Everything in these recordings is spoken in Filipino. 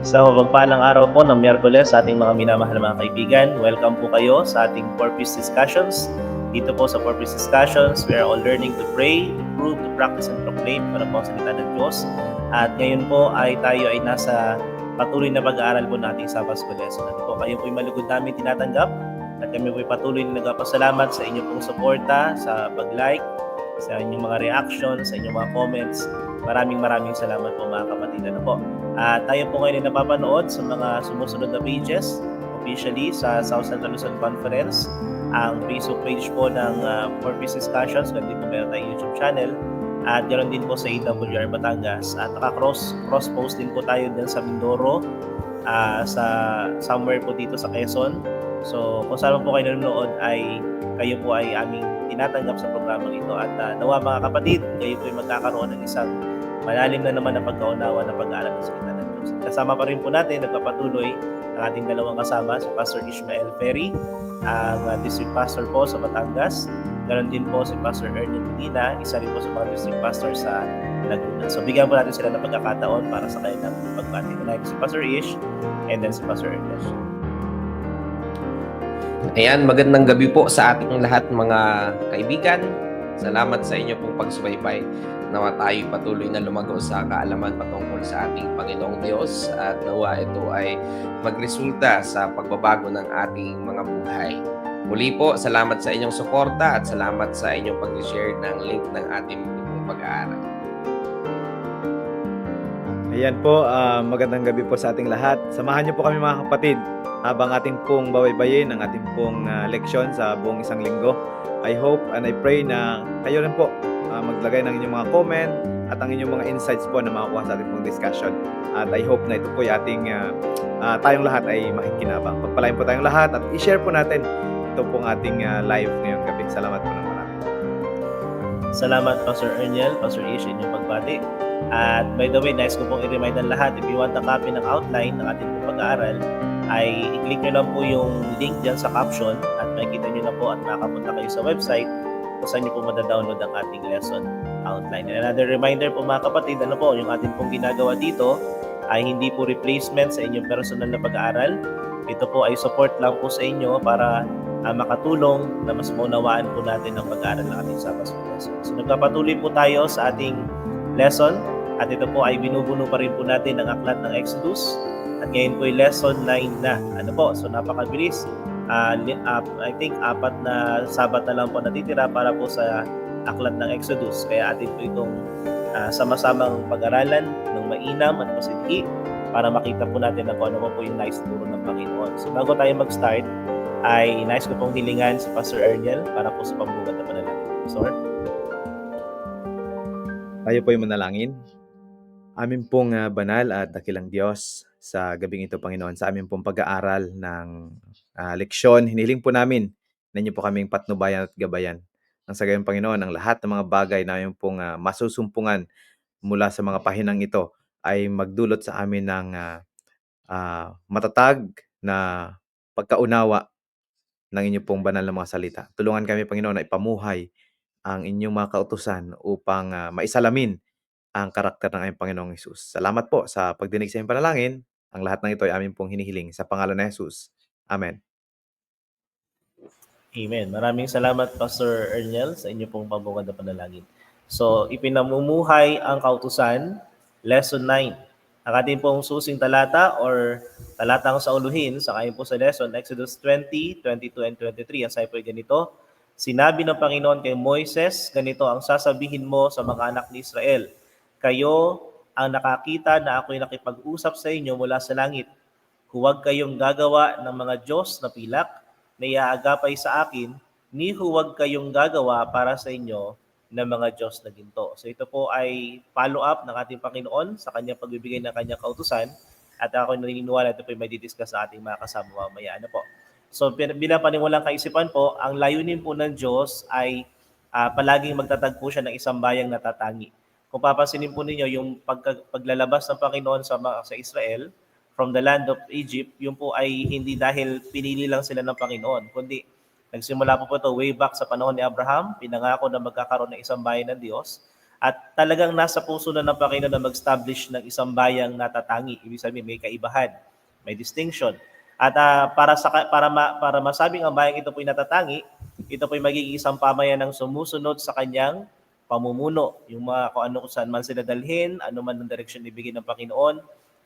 Sa mapagpalang araw po ng Miyerkules sa ating mga minamahal na mga kaibigan, welcome po kayo sa ating Purpose Discussions. Dito po sa Purpose Discussions, we are all learning to pray, to prove, to practice, and proclaim para po ang salita ng Diyos. At ngayon po ay tayo ay nasa patuloy na pag-aaral po nating Sabbath School lesson. At po kayo po ay malugod namin tinatanggap at kami po ay patuloy na nagpapasalamat sa inyong pong suporta, sa pag-like, sa inyong mga reactions, sa inyong mga comments. Maraming salamat po mga kapatid. Ano po? Tayo po ngayon ay napapanood sa mga sumusunod na pages officially sa South Central Luzon Conference. Ang Facebook page po ng Purpose Discussions, ganun din po meron tayong YouTube channel. At ganoon din po sa AWR Batangas. At naka-cross-post din po tayo din sa Mindoro, sa somewhere po dito sa Quezon. So kung saan po kayo nanonood ay kayo po ay aming tinatanggap sa programang ito. At nawa mga kapatid, kayo po ay magkakaroon ng isang malalim na naman na pagkaunawa na pag-aaral ng salita ng Diyos. Kasama pa rin po natin, nagpapatuloy ang ating dalawang kasama, si Pastor Ishmael Ferry, ang District Pastor po sa Batangas. Ganon din po si Pastor Ernest Medina, isa rin po sa mga District Pastor sa Laguna. So bigyan po natin sila ng pagkakataon para sa kanilang pagbati. Unahin si Pastor Ish and then si Pastor Ernest. Ayan, magandang gabi po sa ating lahat mga kaibigan. Salamat sa inyo pong pagsubaybay. Nawa tayo patuloy na lumago sa kaalaman patungkol sa ating Panginoong Diyos at nawa ito ay magresulta sa pagbabago ng ating mga buhay. Muli po, salamat sa inyong suporta at salamat sa inyong pag-share ng link ng ating pag-aaral. Ayan po, magandang gabi po sa ating lahat. Samahan niyo po kami mga kapatid habang ating pong babaybayin ang ating pong leksyon sa buong isang linggo. I hope and I pray na kayo rin po maglagay ng inyong mga comment at ang inyong mga insights po na makukuha sa ating pong discussion. At I hope na ito po yung ating tayong lahat ay makikinabang. Pagpalain po tayong lahat at i-share po natin ito pong ating live ngayong gabi. Salamat po ng marami. Salamat Pastor Ernest, Pastor Ish, inyong pagbati. At by the way, nice ko pong i-remind ng lahat, if you want a copy ng outline ng ating pag-aaral, ay i-click nyo lang po yung link dyan sa caption at makikita nyo na po at makapunta kayo sa website kung saan nyo po madadownload ang ating lesson outline. And another reminder po mga kapatid, ano po, yung ating pong ginagawa dito ay hindi po replacement sa inyong personal na pag-aaral. Ito po ay support lang po sa inyo para makatulong na mas maunawaan po natin ang pag-aaral ng ating Sabbath School lesson. So nagpapatuloy po tayo sa ating lesson at ito po ay binubuno pa rin po natin ang aklat ng Exodus at ngayon po ay lesson 9 na. Ano po? So napakabilis. I think 4 na Sabat na lang po natitira para po sa aklat ng Exodus. Kaya atin po itong sama-samang pag-aralan ng mainam at masidhi para makita po natin na kung ano po yung nice turo ng Panginoon. So bago tayo mag-start, ay nice ko pong hilingan si Pastor Ernest para po sa pambugat na panalangin. Pastor? Tayo po yung manalangin. Amin pong banal at dakilang Diyos, sa gabing ito, Panginoon, sa amin pong pag-aaral ng leksyon, hiniling po namin na inyo po kaming patnubayan at gabayan. Nang sa gayon, Panginoon, ang lahat ng mga bagay na amin pong masusumpungan mula sa mga pahinang ito ay magdulot sa amin ng matatag na pagkaunawa ng inyo pong banal na mga salita. Tulungan kami, Panginoon, na ipamuhay ang inyong mga kautusan upang maisalamin ang karakter ng aming Panginoong Hesus. Salamat po sa pagdinig sa aming panalangin. Ang lahat ng ito ay amin pong hinihiling sa pangalan ni Jesus. Amen. Amen. Maraming salamat, Pastor Ernel, sa inyo pong pabungad na panalangin. So, ipinamumuhay ang kautusan, Lesson 9. Ang ating pong susing talata or talatang sa uluhin, sa kayo po sa lesson, Exodus 20, 22, and 23. Ang sabi po ay ganito, sinabi ng Panginoon kay Moises, ganito ang sasabihin mo sa mga anak ni Israel. Kayo ang nakakita na ako'y nakipag-usap sa inyo mula sa langit. Huwag kayong gagawa ng mga Diyos na pilak na iaagapay sa akin, ni huwag kayong gagawa para sa inyo ng mga Diyos na ginto. So ito po ay follow-up ng ating Panginoon sa kanyang pagbibigay ng kanyang kautusan at ako naniniwala ito po ay may didiscuss sa ating mga kasama mamaya. Ano po? So bilang paniwalang kaisipan po, ang layunin po ng Diyos ay palaging magtatagpo siya ng isang bayang natatangi. Kung papansinin po ninyo yung paglalabas ng Panginoon sa Israel, from the land of Egypt, yun po ay hindi dahil pinili lang sila ng Panginoon, kundi nagsimula po ito way back sa panahon ni Abraham, pinangako na magkakaroon ng isang bayan ng Diyos, at talagang nasa puso na ng Panginoon na mag-establish ng isang bayang natatangi. Ibig sabihin, may kaibahan, may distinction. At para masabing ang bayang ito po'y natatangi, ito po'y magiging isang pamayan ng sumusunod sa kanyang pamumuno. Yung mga kung ano kung saan man sila dalhin, ano man ang direksyon ibigay ng Panginoon,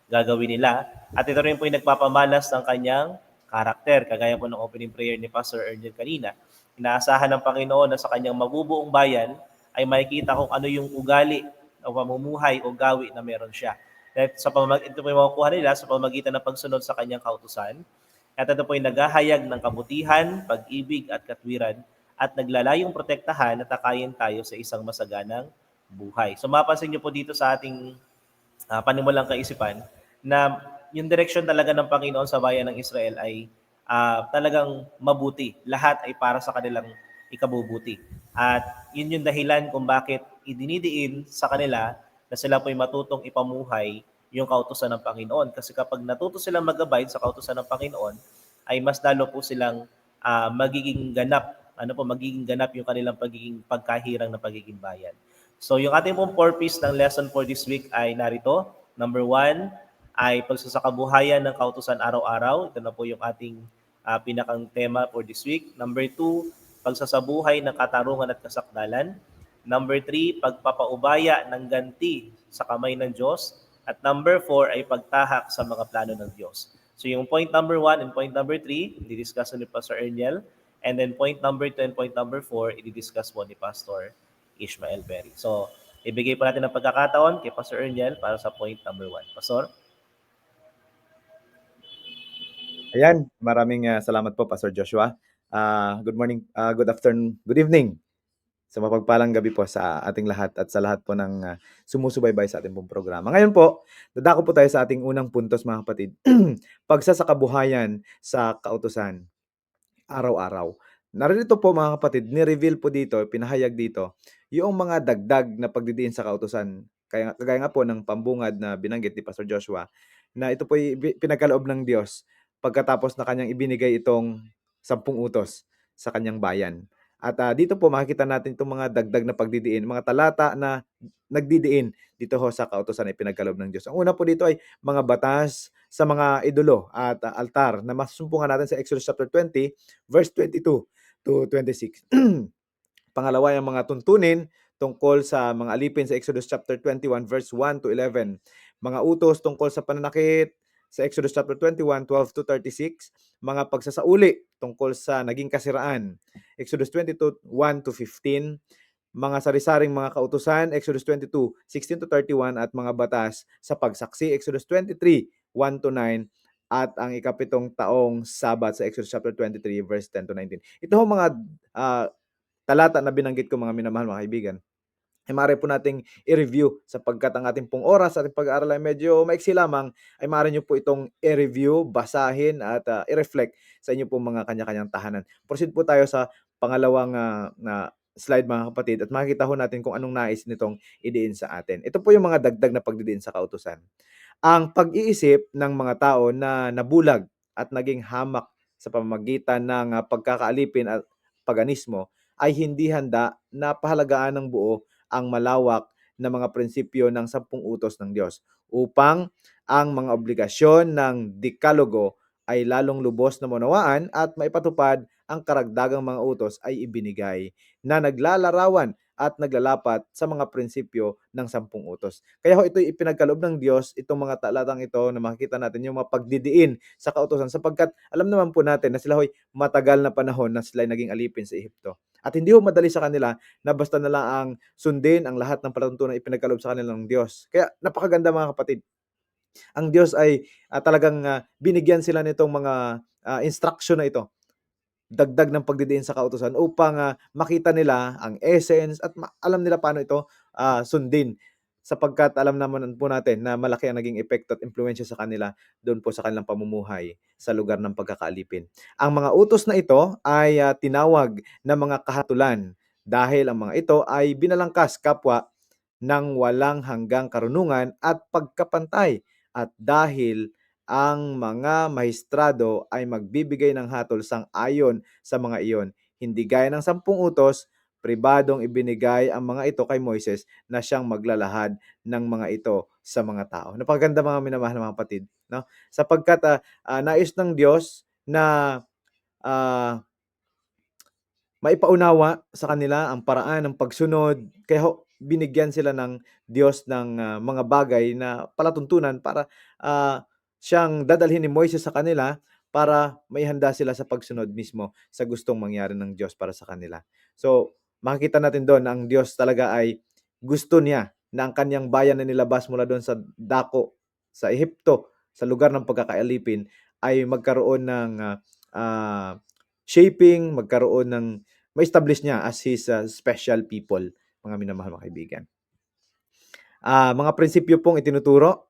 gagawin nila. At ito rin po yung nagpapamalas ng kanyang karakter. Kagaya po ng opening prayer ni Pastor Ernel kanina. Inaasahan ng Panginoon na sa kanyang mabubuong bayan ay makikita kung ano yung ugali o pamumuhay o gawi na meron siya. At ito po yung makukuha nila sa pamagitan ng pagsunod sa kanyang kautusan. At ito po yung naghahayag ng kabutihan, pag-ibig at katwiran at naglalayong protektahan at takayin tayo sa isang masaganang buhay. So mapansin niyo po dito sa ating panimulang kaisipan na yung direksyon talaga ng Panginoon sa bayan ng Israel ay talagang mabuti. Lahat ay para sa kanilang ikabubuti. At yun yung dahilan kung bakit idinidiin sa kanila na sila po'y matutong ipamuhay yung kautusan ng Panginoon. Kasi kapag natuto silang mag-abide sa kautusan ng Panginoon, ay mas lalo po silang magiging ganap. Magiging ganap yung kanilang pagkahirang na pagiging bayan. So yung ating pong purpose ng lesson for this week ay narito. Number 1 ay pagsasakabuhayan ng kautusan araw-araw. Ito na po yung ating pinakang tema for this week. Number 2, pagsasabuhay ng katarungan at kasakdalan. Number 3, pagpapaubaya ng ganti sa kamay ng Diyos. At number 4 ay pagtahak sa mga plano ng Diyos. So yung point number 1 and point number 3, i-discuss ni Pastor Ernel. And then point number 2 and point number 4, i-discuss po ni Pastor Ishmael Perry. So, ibigay po natin ang pagkakataon kay Pastor Ernel para sa point number 1. Pastor? Ayan, maraming salamat po, Pastor Joshua. Good morning, good afternoon, good evening. Sa mapagpalang gabi po sa ating lahat at sa lahat po ng sumusubaybay sa ating pong programa. Ngayon po, dadako po tayo sa ating unang puntos, mga kapatid. Pagsasakabuhayan sa kautusan araw-araw. Narito po, mga kapatid, ni-reveal po dito, pinahayag dito, yung mga dagdag na pagdidiin sa kautusan. Kagaya nga po ng pambungad na binanggit ni Pastor Joshua, na ito po pinagkaloob ng Diyos pagkatapos na kanyang ibinigay itong 10 utos sa kanyang bayan. At dito po makikita natin itong mga dagdag na pagdidiin, mga talata na nagdidiin dito ho sa kautusan ay pinagkaloob ng Diyos. Ang una po dito ay mga batas sa mga idolo at altar na masumpungan natin sa Exodus chapter 20 verse 22 to 26. Pangalawa, yung mga tuntunin tungkol sa mga alipin sa Exodus chapter 21 verse 1 to 11. Mga utos tungkol sa pananakit sa Exodus chapter 21, 12 to 36. Mga pagsasauli tungkol sa naging kasiraan. Exodus 22, 1 to 15. Mga sari-saring mga kautusan, Exodus 22, 16 to 31 at mga batas sa pagsaksi, Exodus 23, 1 to 9 at ang ikapitong taong Sabat sa Exodus chapter 23 verse 10 to 19. Ito ho mga talata na binanggit ko, mga minamahal mga kaibigan, ay maaari po nating i-review sapagkat ang ating pong oras at pag-aaral ay medyo maiksi lamang, ay maaari nyo po itong i-review, basahin at i-reflect sa inyo pong mga kanya-kanyang tahanan. Proceed po tayo sa pangalawang na slide, mga kapatid, at makikita ho natin kung anong nais nitong idiin sa atin. Ito po yung mga dagdag na pagdidiin sa kautusan. Ang pag-iisip ng mga tao na nabulag at naging hamak sa pamamagitan ng pagkakaalipin at paganismo ay hindi handa na pahalagaan ng buo ang malawak na mga prinsipyo ng 10 utos ng Diyos upang ang mga obligasyon ng Dekalogo ay lalong lubos na maunawaan at maipatupad ang karagdagang mga utos ay ibinigay na naglalarawan at naglalapat sa mga prinsipyo ng 10 utos. Kaya ho ito'y ipinagkaloob ng Diyos, itong mga talatang ito na makikita natin yung mga pagdidiin sa kautosan sapagkat alam naman po natin na sila ho'y matagal na panahon na sila naging alipin sa Ehipto. At hindi ho madali sa kanila na basta na lang ang sundin ang lahat ng palatuntunan ipinagkaloob sa kanila ng Diyos. Kaya napakaganda mga kapatid. Ang Diyos ay talagang binigyan sila nitong mga instruction na ito, dagdag ng pagdidiin sa kautusan upang makita nila ang essence at alam nila paano ito sundin sapagkat alam naman po natin na malaki ang naging epekto at impluwensya sa kanila doon po sa kanilang pamumuhay sa lugar ng pagkakaalipin. Ang mga utos na ito ay tinawag na mga kahatulan dahil ang mga ito ay binalangkas kapwa ng walang hanggang karunungan at pagkapantay at dahil ang mga maestrado ay magbibigay ng hatol sang-ayon sa mga iyon. Hindi gaya ng 10 utos, pribadong ibinigay ang mga ito kay Moises na siyang maglalahad ng mga ito sa mga tao. Napakaganda mga minamahal na mga kapatid, no? Sapagkat nais ng Diyos na ah, maipaunawa sa kanila ang paraan ng pagsunod. Kaya ho, binigyan sila ng Diyos ng mga bagay na palatuntunan para siyang dadalhin ni Moises sa kanila para maihanda sila sa pagsunod mismo sa gustong mangyari ng Diyos para sa kanila. So, makikita natin doon na ang Diyos talaga ay gusto niya na ang kanyang bayan na nilabas mula doon sa dako, sa Ehipto, sa lugar ng pagkakaalipin, ay magkaroon ng shaping, magkaroon ng ma-establish niya as his special people, mga minamahal mga kaibigan. Mga prinsipyo pong itinuturo,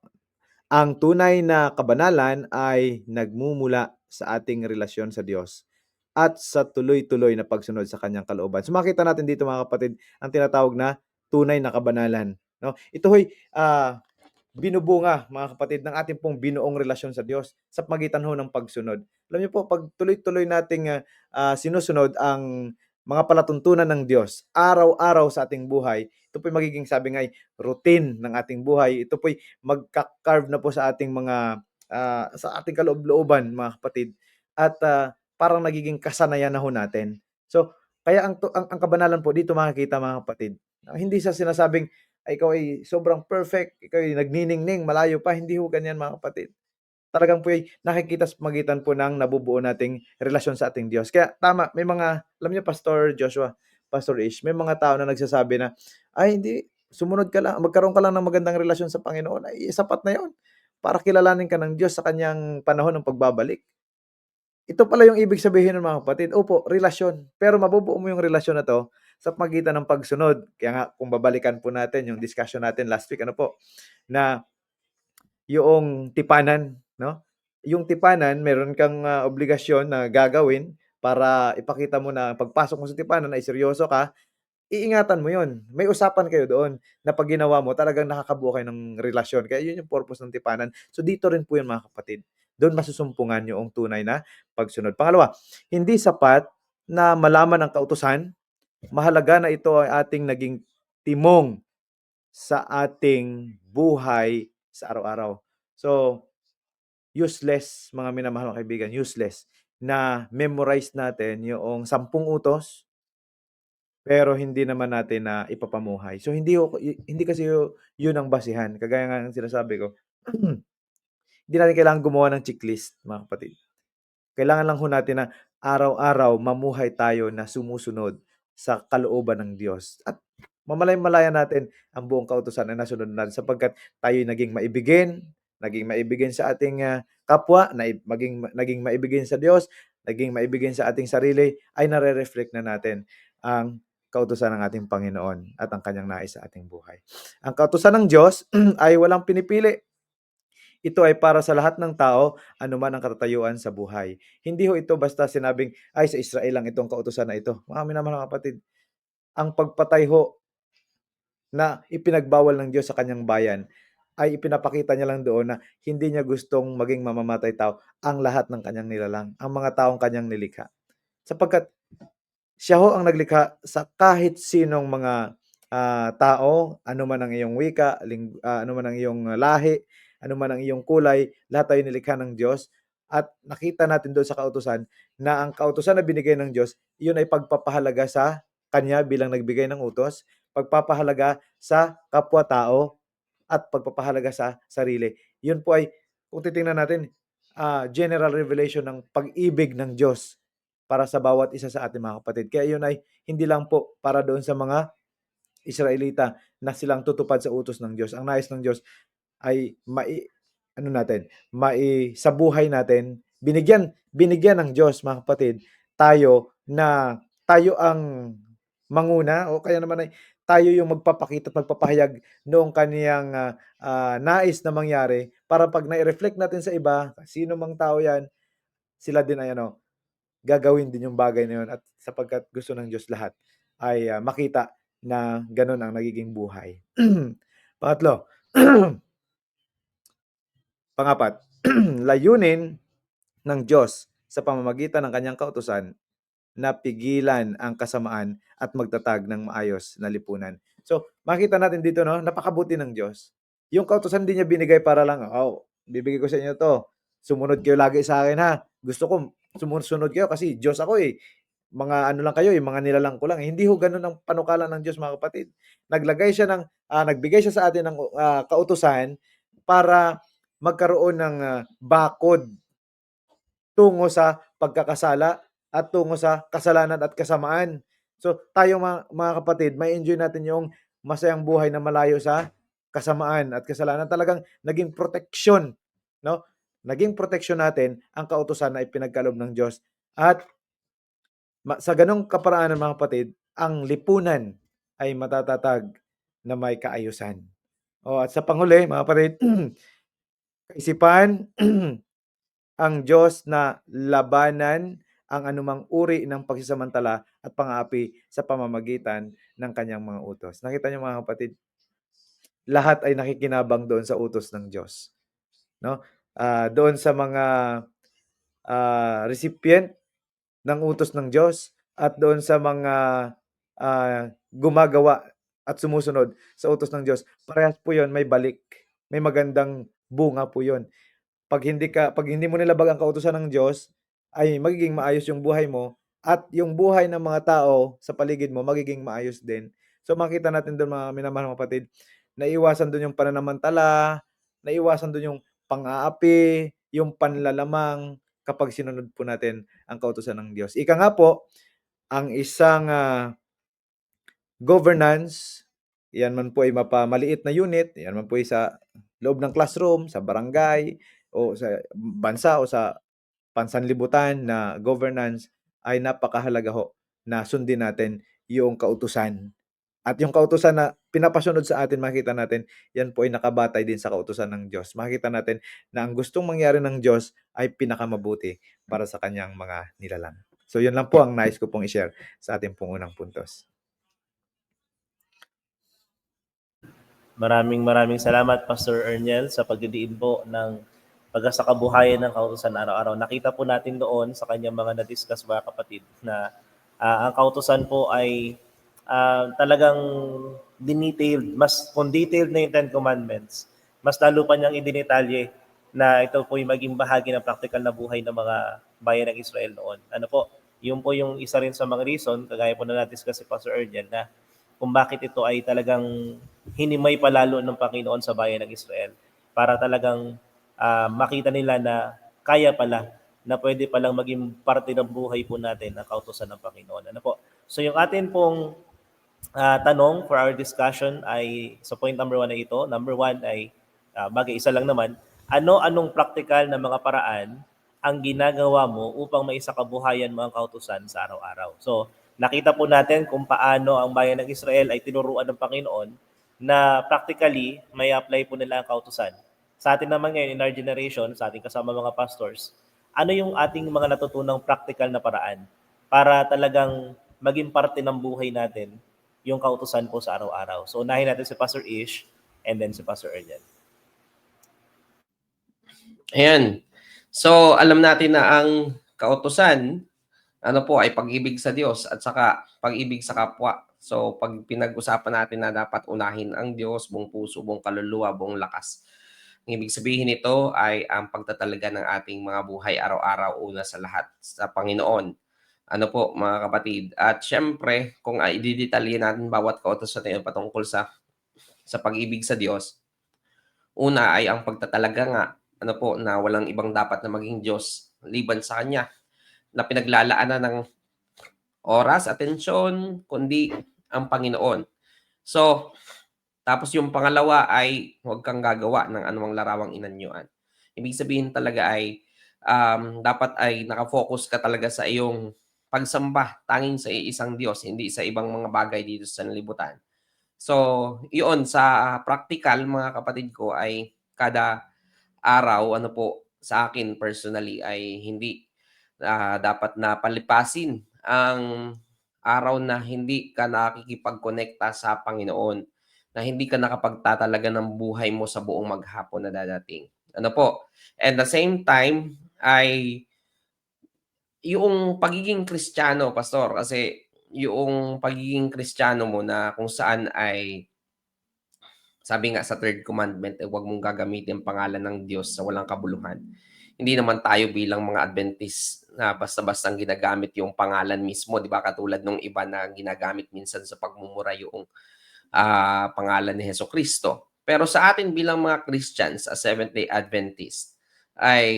ang tunay na kabanalan ay nagmumula sa ating relasyon sa Diyos at sa tuloy-tuloy na pagsunod sa kanyang kalooban. So makita natin dito mga kapatid ang tinatawag na tunay na kabanalan. No? Ito ho'y binubunga mga kapatid ng ating pong binuong relasyon sa Diyos sa pagitan ho ng pagsunod. Alam niyo po, pag tuloy-tuloy nating sinusunod ang mga palatuntunan ng Diyos araw-araw sa ating buhay, ito po'y magiging sabi nga ay routine ng ating buhay. Ito po'y magka-carve na po sa ating mga sa ating kaloob-looban mga kapatid at parang nagiging kasanayan na ho natin. So, kaya ang kabanalan po dito makikita mga kapatid. Hindi sa sinasabing ay ikaw ay sobrang perfect, ikaw ay nagniningning, malayo pa, hindi ho ganyan mga kapatid. Talagang po ay nakikita sa pagitan po ng nabubuo nating relasyon sa ating Diyos. Kaya tama, may mga, alam niyo Pastor Joshua, Pastor Ish, may mga tao na nagsasabi na, ay hindi, sumunod ka lang, magkaroon ka lang ng magandang relasyon sa Panginoon, ay sapat na yon para kilalanin ka ng Diyos sa kanyang panahon ng pagbabalik. Ito pala yung ibig sabihin ng mga kapatid. Opo, relasyon. Pero mabubuo mo yung relasyon na 'to sa pagitan ng pagsunod. Kaya nga kung babalikan po natin yung discussion natin last week, ano po, na yung tipanan, 'no? Yung tipanan, meron kang obligasyon na gagawin para ipakita mo na pagpasok mo sa tipanan ay seryoso ka, iingatan mo 'yun. May usapan kayo doon na 'pag ginawa mo talagang nakakabuo kayo ng relasyon. Kaya 'yun yung purpose ng tipanan. So dito rin po 'yun mga kapatid. Doon masusumpungan yung tunay na pagsunod. Pangalawa, hindi sapat na malaman ang kautusan, mahalaga na ito ay ating naging timong sa ating buhay sa araw-araw. So, useless mga minamahal na kaibigan, useless na memorize natin yung 10 utos pero hindi naman natin na ipapamuhay. So hindi kasi yun ang basihan. Kagaya nga ng sinasabi ko, hindi natin kailangan gumawa ng checklist, mga kapatid. Kailangan lang ho natin na araw-araw mamuhay tayo na sumusunod sa kalooban ng Diyos. At mamalay-malaya natin ang buong kautusan na nasunod natin sapagkat tayo'y naging maibigin sa ating kapwa, naging maibigin sa Diyos, naging maibigin sa ating sarili, ay nare-reflect na natin ang kautusan ng ating Panginoon at ang kanyang nais sa ating buhay. Ang kautusan ng Diyos ay walang pinipili. Ito ay para sa lahat ng tao, anuman ang katatayuan sa buhay. Hindi ho ito basta sinabing, ay sa Israel lang itong kautusan na ito. Mga minamahal na kapatid, ang pagpatay ho na ipinagbawal ng Diyos sa kanyang bayan ay ipinapakita niya lang doon na hindi niya gustong maging mamamatay tao ang lahat ng kanyang nilalang, ang mga taong kanyang nilikha. Sapagkat siya ho ang naglikha sa kahit sinong mga tao, ano man ang iyong wika, ano man ang iyong lahi, ano man ang iyong kulay, lahat tayo nilikha ng Diyos. At nakita natin doon sa kautusan na ang kautusan na binigay ng Diyos, iyon ay pagpapahalaga sa Kanya bilang nagbigay ng utos, pagpapahalaga sa kapwa-tao, at pagpapahalaga sa sarili. Yun po ay, kung titingnan natin, general revelation ng pag-ibig ng Diyos para sa bawat isa sa ating mga kapatid. Kaya yun ay hindi lang po para doon sa mga Israelita na silang tutupad sa utos ng Diyos. Ang nais ng Diyos ay sa buhay natin, binigyan ng Diyos, mga kapatid, tayo na tayo ang manguna, o kaya naman ay tayo yung magpapakita at magpapahayag noong kaniyang nais na mangyari, para pag na-reflect natin sa iba, sino mang tao yan, sila din ay gagawin din yung bagay na yun, at sapagkat gusto ng Diyos lahat ay makita na ganun ang nagiging buhay. Pangatlo, pangapat, layunin ng Diyos sa pamamagitan ng kanyang kautusan na pigilan ang kasamaan at magtatag ng maayos na lipunan. So, makita natin dito, no, napakabuti ng Diyos. Yung kautusan din niya binigay para lang, bibigay ko sa inyo to. Sumunod kayo lagi sa akin, ha. Gusto ko sumunod kayo kasi Diyos ako eh. Mga ano lang kayo, mga nilalang ko lang. Hindi ho ganun ang panukala ng Diyos, mga kapatid. Nagbigay siya sa atin ng kautusan para magkaroon ng bakod tungo sa pagkakasala at tungo sa kasalanan at kasamaan. So, tayo mga kapatid, may enjoy natin yung masayang buhay na malayo sa kasamaan at kasalanan. Talagang naging proteksyon, no? Naging proteksyon natin ang kautusan na ipinagkaloob ng Diyos. At sa ganong kaparaanan, mga kapatid, ang lipunan ay matatatag na may kaayusan. At sa panghuli, mga kapatid, kaisipan ang Diyos na labanan ang anumang uri ng pagsasamantala at pang-aapi sa pamamagitan ng kanyang mga utos. Nakita niyo, mga kapatid, lahat ay nakikinabang doon sa utos ng Diyos, no? Doon sa mga recipient ng utos ng Diyos, at doon sa mga gumagawa at sumusunod sa utos ng Diyos, parehas po 'yon may balik. May magandang bunga po 'yon. Pag hindi mo nilabag ang kautusan ng Diyos, ay magiging maayos yung buhay mo, at yung buhay ng mga tao sa paligid mo magiging maayos din. So, makita natin doon, mga minamahal na kapatid, naiwasan doon yung pananamantala, naiwasan doon yung pang-aapi, yung panlalamang, kapag sinunod po natin ang kautusan ng Diyos. Ika nga po, ang isang governance, yan man po ay maliit na unit, yan man po ay sa loob ng classroom, sa barangay, o sa bansa, o sa pansanlibutan na governance, ay napakahalaga ho na sundin natin yung kautusan. At yung kautusan na pinapasunod sa atin, makita natin, yan po ay nakabatay din sa kautusan ng Diyos. Makita natin na ang gustong mangyari ng Diyos ay pinakamabuti para sa kanyang mga nilalang. So, yun lang po ang nais ko pong i-share sa ating pong unang puntos. Maraming salamat, Pastor Erniel, sa pagdidiin po ng pagkasakabuhayan ng kautusan araw-araw. Nakita po natin doon sa kanyang mga na-discuss, mga kapatid, na ang kautusan po ay talagang detailed, mas kung detailed na yung Ten Commandments, mas lalo pa niyang idinitalye na ito po yung maging bahagi ng practical na buhay ng mga bayan ng Israel noon. Ano po, yun po yung isa rin sa mga reason, kagaya po na na-discuss si Pastor Erniel, na kung bakit ito ay talagang hinimay palalo ng Panginoon sa bayan ng Israel, para talagang makita nila na kaya pala, na pwede palang maging parte ng buhay po natin ang kautusan ng Panginoon. Ano po? So yung atin pong tanong for our discussion ay sa point number 1 na ito. Number 1 ay bagay isa lang naman. Anong practical na mga paraan ang ginagawa mo upang maisakabuhayan mo ang kautusan sa araw-araw? So, nakita po natin kung paano ang bayan ng Israel ay tinuruan ng Panginoon na practically may apply po nila ang kautusan. Sa atin naman ngayon, in our generation, sa ating kasama mga pastors, ano yung ating mga natutunang practical na paraan para talagang maging parte ng buhay natin yung kautusan po sa araw-araw? So, unahin natin si Pastor Ish and then si Pastor Erjan. Ayan. So, alam natin na ang kautusan ano po ay pag-ibig sa Diyos at saka pag-ibig sa kapwa. So, pag pinag-usapan natin na dapat unahin ang Diyos, buong puso, buong kaluluwa, buong lakas. Ang ibig sabihin nito ay ang pagtatalaga ng ating mga buhay araw-araw una sa lahat sa Panginoon. Ano po mga kapatid? At syempre, kung i-detalye natin bawat kautos natin patungkol sa pag-ibig sa Diyos, una ay ang pagtatalaga nga, ano po, na walang ibang dapat na maging Diyos liban sa Kanya, na pinaglalaanan ng oras, atensyon, kundi ang Panginoon. So, tapos yung pangalawa ay huwag kang gagawa ng anumang larawang inanyuan. Ibig sabihin talaga ay dapat ay nakafocus ka talaga sa iyong pagsamba tanging sa isang Diyos, hindi sa ibang mga bagay dito sa sanlibutan. So, iyon sa practical mga kapatid ko ay kada araw ano po sa akin personally ay hindi dapat na palipasin ang araw na hindi ka nakikipagkonekta sa Panginoon, na hindi ka nakapagtatalaga ng buhay mo sa buong maghapon na dadating. Ano po? And the same time ay yung pagiging Kristiyano, pastor, kasi yung pagiging Kristiyano mo na kung saan ay sabi nga sa third commandment, eh, huwag mong gagamitin ang pangalan ng Diyos sa walang kabuluhan. Hindi naman tayo bilang mga Adventist na basta-bastang ginagamit yung pangalan mismo, di ba? Katulad nung iba na ginagamit minsan sa pagmumura yung pangalan ni Heso Kristo. Pero sa atin bilang mga Christians, a Seventh-day Adventist, ay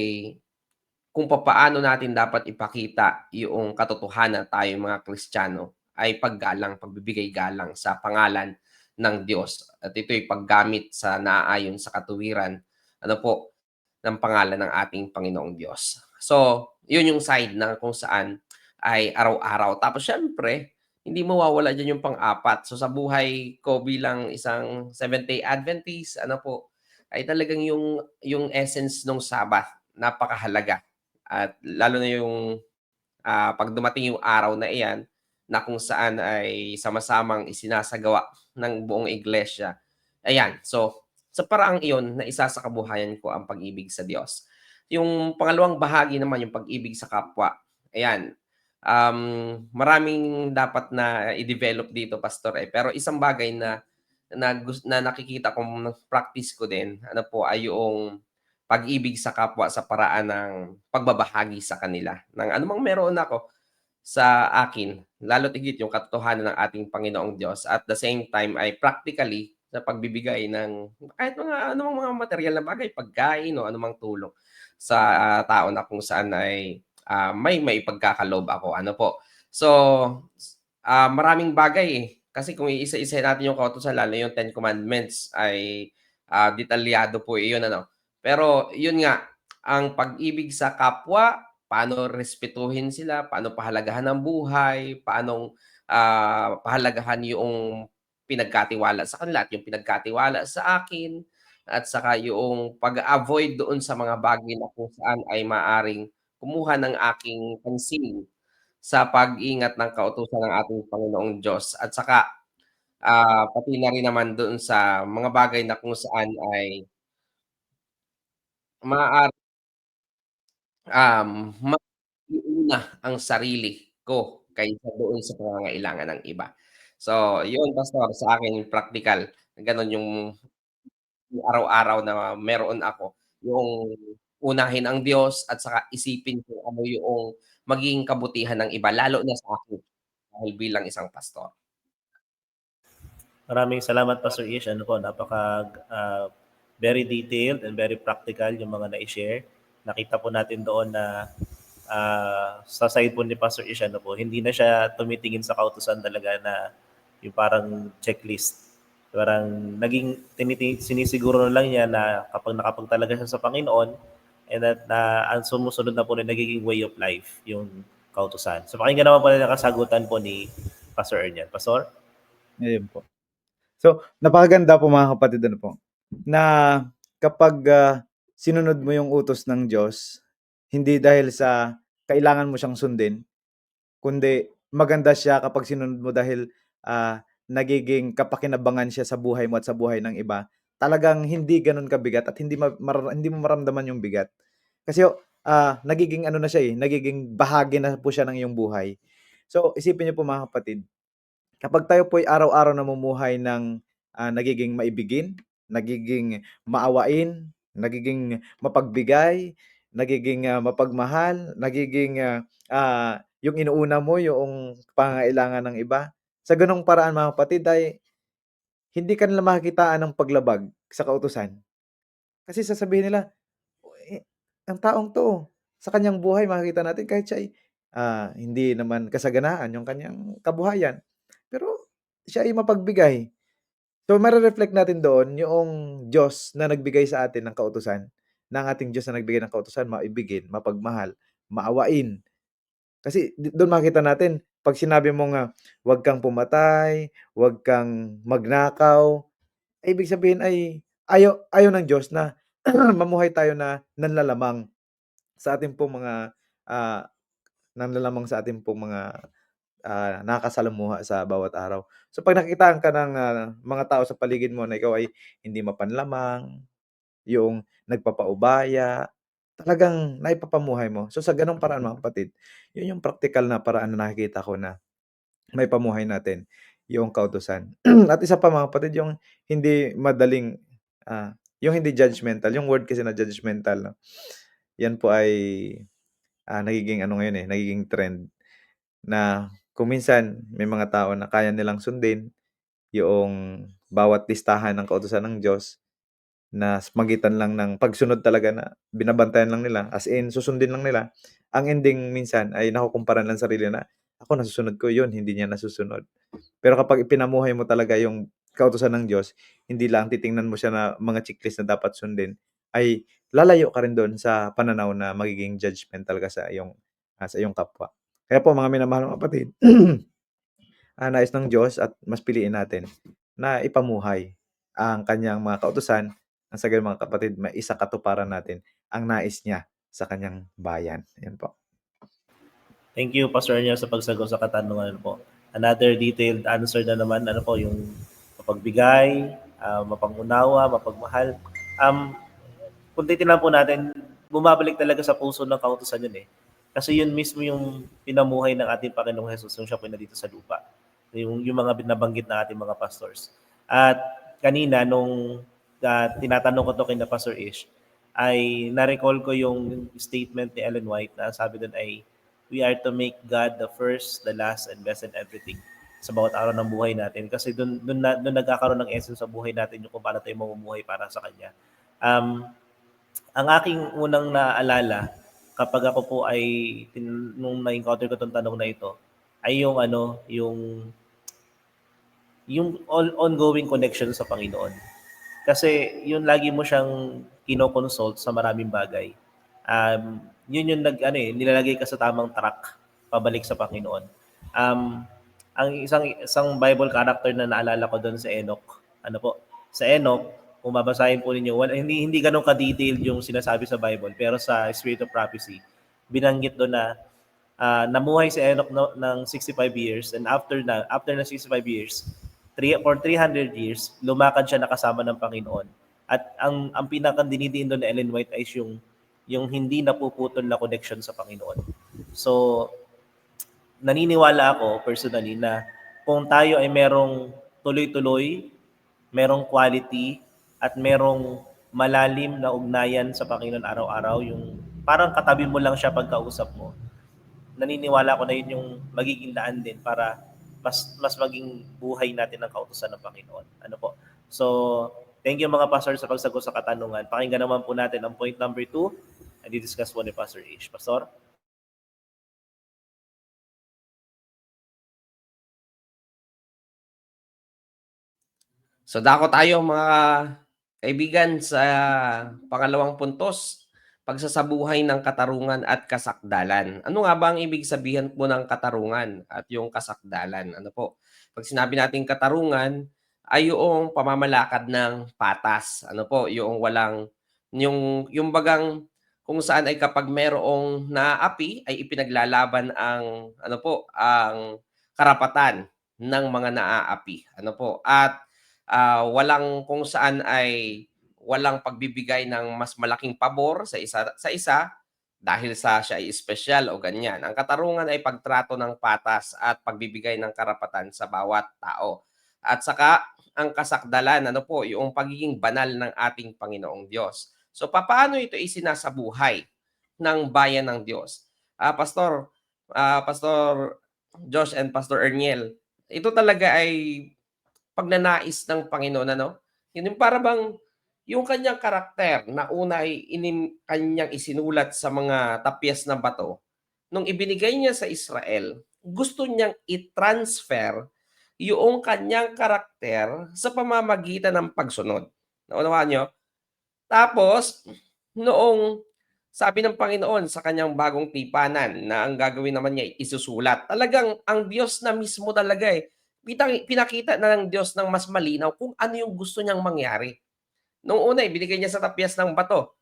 kung papaano natin dapat ipakita yung katotohanan tayo mga Kristiyano ay paggalang, pagbibigay galang sa pangalan ng Diyos. At ito'y paggamit sa naaayon sa katuwiran, ano po, ng pangalan ng ating Panginoong Diyos. So, yun yung side na kung saan ay araw-araw. Tapos syempre, hindi mawawala dyan yung pang-apat. So sa buhay ko bilang isang Seventh-day Adventist, ano po, ay talagang yung essence ng Sabbath, napakahalaga. At lalo na yung 'pag dumating yung araw na iyan, na kung saan ay sama-samang isinasagawa ng buong iglesia. Ayan, so sa paraang iyon na isa sa kabuhayan ko ang pag-ibig sa Diyos. Yung pangalawang bahagi naman yung pag-ibig sa kapwa. Ayan, maraming dapat na i-develop dito pastor, eh, pero isang bagay na nakikita kong practice ko din, ano po ay yung pag-ibig sa kapwa sa paraan ng pagbabahagi sa kanila ng anumang meron ako sa akin, lalo't higit yung katotohanan ng ating Panginoong Diyos at the same time ay practically sa pagbibigay ng kahit mga anumang mga material na bagay, pagkain o anumang tulong sa tao na kung saan ay may pagkakaloob ako. Ano po? So, maraming bagay eh. Kasi kung iisa-isa natin yung kautusan, lalo yung Ten Commandments ay detalyado po iyon. Ano? Pero yun nga, ang pag-ibig sa kapwa, paano respetuhin sila, paano pahalagahan ang buhay, paano pahalagahan yung pinagkatiwala sa kanila at yung pinagkatiwala sa akin, at saka yung pag-avoid doon sa mga bagay na kung saan ay maaring kumuha ng aking pansin sa pag-ingat ng kautusan ng ating Panginoong Diyos at saka pati na rin naman doon sa mga bagay na kung saan ay maaari mas iuna ang sarili ko kaysa doon sa pangangailangan ng iba. So, yun pastor sa akin praktikal, gano'n yung araw-araw na meron ako, yung unahin ang Diyos at saka isipin kung ano yung magiging kabutihan ng iba lalo na sa akin dahil bilang isang pastor. Maraming salamat Pastor Ish. Ano po, very detailed and very practical yung mga na-share. Nakita po natin doon na sa side po ni Pastor Ish, ano po, hindi na siya tumitingin sa kautusan talaga na yung parang checklist. Parang sinisiguro na lang niya na kapag nakapagtalaga siya sa Panginoon, and that ang sumusunod na po na nagiging way of life, yung kautusan. So pakinggan naman po na kasagutan po ni Pastor Ernian. Pastor? Ayun po. So, napakaganda po mga kapatid, ano po, na kapag sinunod mo yung utos ng Diyos, hindi dahil sa kailangan mo siyang sundin, kundi maganda siya kapag sinunod mo dahil nagiging kapakinabangan siya sa buhay mo at sa buhay ng iba. Talagang hindi ganun kabigat at hindi mo maramdaman yung bigat. Kasi nagiging ano na siya, nagiging bahagi na po siya ng iyong buhay. So, isipin niyo po mga kapatid, kapag tayo po'y araw-araw namumuhay ng, nagiging maibigin, nagiging maawain, nagiging mapagbigay, nagiging, mapagmahal, nagiging, yung inuuna mo yung pangangailangan ng iba. Sa gano'ng paraan mga kapatid ay hindi ka nila makikitaan ng paglabag sa kautusan. Kasi sasabihin nila, eh, ang taong 'to, sa kanyang buhay makikita natin kahit siya ay, hindi naman kasaganaan yung kanyang kabuhayan, pero siya ay mapagbigay. So, mare-reflect natin doon yoong Diyos na nagbigay sa atin ng kautusan, na ang ating Diyos na nagbigay ng kautusan, maibigin, mapagmahal, maawain. Kasi do'n makikita natin 'pag sinabi mong, "Huwag kang pumatay, huwag kang magnakaw." Ibig sabihin ay ayaw ayaw ng Diyos na mamuhay tayo na nanlalamang sa ating pong mga, ah, nanlalamang sa ating pong mga, nakakasalamuha sa bawat araw. So 'pag nakikitaan ka ng, mga tao sa paligid mo na ikaw ay hindi mapanlamang, yung nagpapaubaya, talagang naipapamuhay mo. So sa gano'ng paraan mga kapatid, yun yung praktikal na paraan na nakikita ko na maipamuhay natin yung kautusan. At isa pa mga kapatid, yung hindi madaling, yung hindi judgmental, yung word kasi na judgmental 'no, yan po ay, nagiging ano ngayon, nagiging trend na kung minsan may mga tao na kaya nilang sundin yoong bawat listahan ng kautusan ng Diyos na sa magitan lang ng pagsunod talaga na binabantayan lang nila, as in susundin lang nila. Ang ending minsan ay nakukumpara ng sarili na, "Ako nasusunod ko yun, hindi niya nasusunod." Pero kapag ipinamuhay mo talaga yung kautusan ng Diyos, hindi lang titingnan mo siya na mga checklist na dapat sundin, ay lalayo ka rin dun sa pananaw na magiging judgmental ka sa iyong kapwa. Kaya po mga minamahal kong kapatid, nais ng Diyos at mas piliin natin na ipamuhay ang kanyang mga kautusan nang sa gano'n mga kapatid maisakatuparan natin ang nais niya sa kanyang bayan. Ayan po. Thank you, Pastor Ernest, sa pagsagot sa katanungan po. Another detailed answer na naman, ano po, yung mapagbigay, mapangunawa, mapagmahal. Kung titignan po natin, bumabalik talaga sa puso ng kautusan yun eh. Kasi yun mismo yung pinamuhay ng ating Panginoong Jesus nung siya po na dito sa lupa. Yung mga binabanggit na ating mga pastors. At kanina, nung tinatanong ko to kay na Pastor Ish, ay na-recall ko yung statement ni Ellen White na sabi doon ay, we are to make God the first, the last, and best in everything sa bawat araw ng buhay natin. Kasi doon nagkakaroon ng essence sa buhay natin yung kung paano tayo mamumuhay para sa Kanya. Um, ang aking unang naalala kapag ako po ay nung na-encounter ko 'tong tanong na ito ay yung ano, yung ongoing connection sa Panginoon. Kasi yun lagi mo siyang kino-consult sa maraming bagay. Yun yung nilalagay ka sa tamang track pabalik sa Panginoon. Um, ang isang Bible character na naalala ko doon sa Enoch. Ano po? Sa Enoch, kung babasahin po ninyo, hindi ganun ka-detailed yung sinasabi sa Bible, pero sa Spirit of Prophecy, binanggit doon na namuhay si Enoch ng 65 years, and after ng 65 years, for 300 years, lumakad siya nakasama ng Panginoon. At ang pinakang dinidiin doon ni Ellen White ay yung hindi napuputol na connection sa Panginoon. So, naniniwala ako personally na kung tayo ay merong tuloy-tuloy, merong quality, at merong malalim na ugnayan sa Panginoon araw-araw, yung parang katabi mo lang siya pagkausap mo, naniniwala ko na yun yung magiging daan din para mas maging buhay natin ang kautusan ng Panginoon. Ano po? So, thank you mga pastor sa pagsagot sa katanungan. Pakinggan naman po natin ang point number 2 na di-discuss po ni Pastor Ish. Pastor? So dako tayo mga kaibigan sa pangalawang puntos, pagsasabuhay ng katarungan at kasakdalan. Ano nga ba ang ibig sabihin po ng katarungan at yung kasakdalan? Ano po? Pag sinabi nating katarungan, ay yung pamamalakad ng patas. Ano po? Yung walang yung bagang kung saan ay kapag merong naapi ay ipinaglalaban ang ano po, ang karapatan ng mga naaapi. Ano po? At walang kung saan ay walang pagbibigay ng mas malaking pabor sa isa dahil siya ay espesyal o ganyan. Ang katarungan ay pagtrato ng patas at pagbibigay ng karapatan sa bawat tao. At saka ang kasakdalan, ano po, yung pagiging banal ng ating Panginoong Diyos. So paano ito isinasabuhay ng bayan ng Diyos? Pastor Josh and Pastor Erniel, ito talaga ay pagnanais ng Panginoon, ano? Yun yung para bang yung kanyang karakter na una ay kanyang isinulat sa mga tapyas ng bato, nung ibinigay niya sa Israel, gusto niyang i-transfer yung kanyang karakter sa pamamagitan ng pagsunod. Naunawaan niyo? Tapos, noong sabi ng Panginoon sa kanyang bagong tipanan na ang gagawin naman niya isusulat, talagang ang Diyos na mismo talaga pinakita na ng Diyos ng mas malinaw kung ano yung gusto niyang mangyari. Noong una, binigay niya sa tapyas ng bato